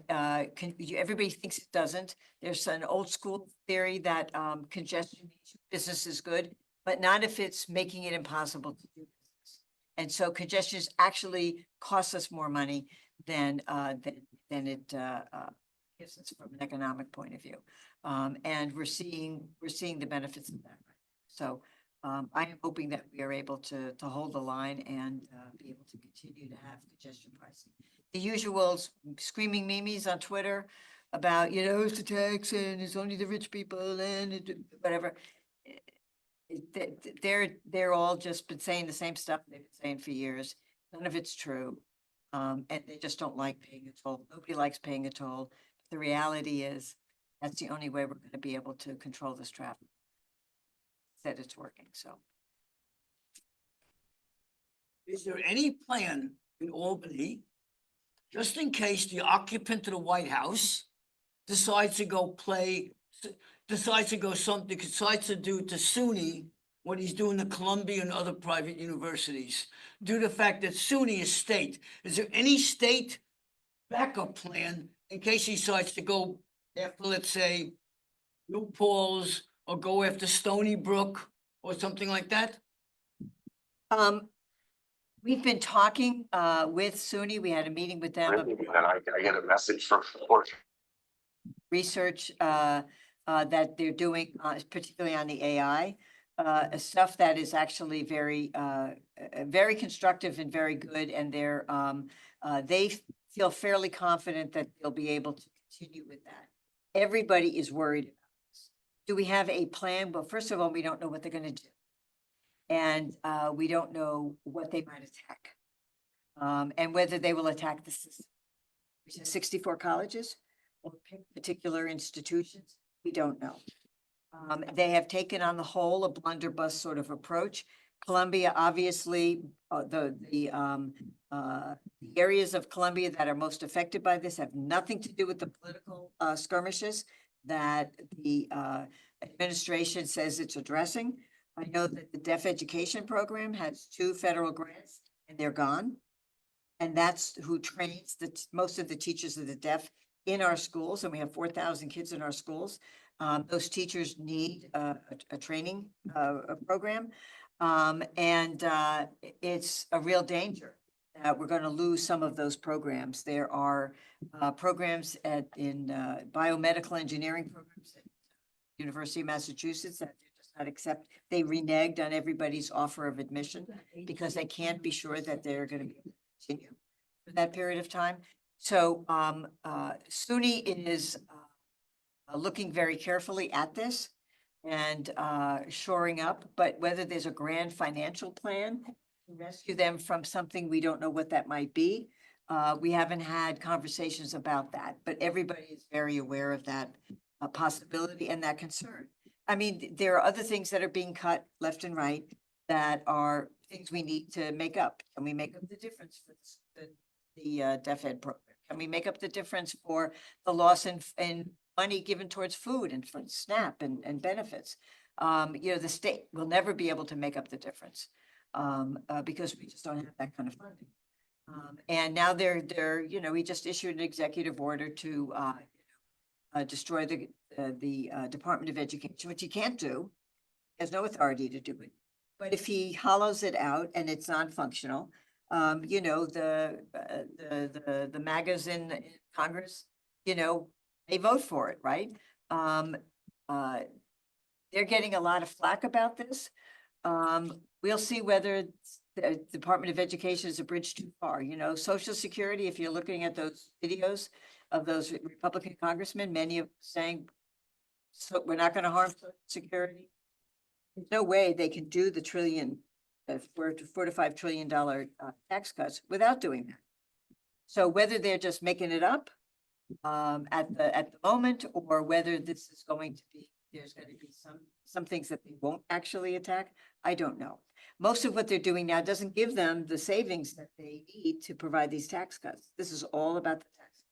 Everybody thinks it doesn't. There's an old school theory that congestion means business is good, but not if it's making it impossible to do business. And so congestion actually costs us more money than it gives us from an economic point of view. And we're seeing the benefits of that. Right? So I am hoping that we are able to hold the line and be able to continue to have congestion pricing. The usual screaming memes on Twitter about, it's a tax and it's only the rich people and whatever. They're all just been saying the same stuff they've been saying for years. None of it's true. And they just don't like paying a toll. Nobody likes paying a toll. The reality is that's the only way we're going to be able to control this traffic. That it's working, so. Is there any plan in Albany, just in case the occupant of the White House decides to do to SUNY what he's doing to Columbia and other private universities, due to the fact that SUNY is state? Is there any state backup plan in case he decides to go after, let's say, New Paltz, or go after Stony Brook or something like that? We've been talking with SUNY. We had a meeting with them. And I get a message from Research that they're doing, particularly on the AI, stuff that is actually very constructive and very good. And they feel fairly confident that they'll be able to continue with that. Everybody is worried about this. Do we have a plan? Well, first of all, we don't know what they're going to do. And we don't know what they might attack. And whether they will attack the system. Which is 64 colleges or particular institutions, we don't know. They have taken on the whole a blunderbuss sort of approach. Columbia, obviously, the areas of Columbia that are most affected by this have nothing to do with the political skirmishes that the administration says it's addressing. I know that the deaf education program has 2 federal grants and they're gone. And that's who trains most of the teachers of the deaf in our schools. And we have 4,000 kids in our schools. Those teachers need a training program. And it's a real danger that we're going to lose some of those programs. There are programs in biomedical engineering programs at University of Massachusetts that they're just not accept. They reneged on everybody's offer of admission because they can't be sure that they're going to be able to continue for that period of time. So SUNY is looking very carefully at this and shoring up, but whether there's a grand financial plan to rescue them from something, we don't know what that might be. We haven't had conversations about that, but everybody is very aware of that possibility and that concern. I mean, there are other things that are being cut left and right that are things we need to make up. Can we make up the difference for the deaf ed program? Can we make up the difference for the loss in money given towards food and for SNAP and benefits? The state will never be able to make up the difference because we just don't have that kind of funding. And now we just issued an executive order to destroy the Department of Education, which you can't do He has no authority to do it. But if he hollows it out and it's non-functional, you know, the MAGAs in Congress, you know, they vote for it, right? They're getting a lot of flack about this. We'll see whether the Department of Education is a bridge too far, you know, Social Security, if you're looking at those videos of those Republican congressmen, many of saying, so we're not gonna harm Social Security. There's no way they can do the trillion, $4 to $5 trillion tax cuts without doing that. So whether they're just making it up at the moment, or whether this is going to be, there's going to be some things that they won't actually attack, I don't know. Most of what they're doing now doesn't give them the savings that they need to provide these tax cuts. This is all about the tax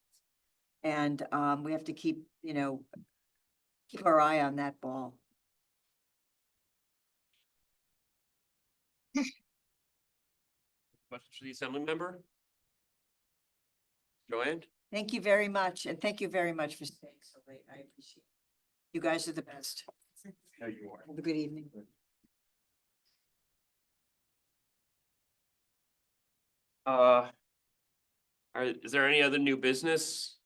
cuts. And we have to keep, you know, keep our eye on that ball. Questions for the assembly member? Joanne? Thank you very much, and thank you very much for staying so late. I appreciate it. You guys are the best. No, you are. Have a good evening. Is there any other new business?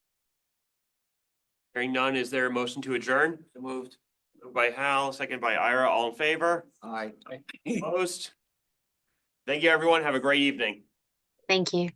Hearing none, is there a motion to adjourn? Moved. Moved by Hal, second by Ira, all in favor? Aye. Opposed? Thank you, everyone. Have a great evening. Thank you.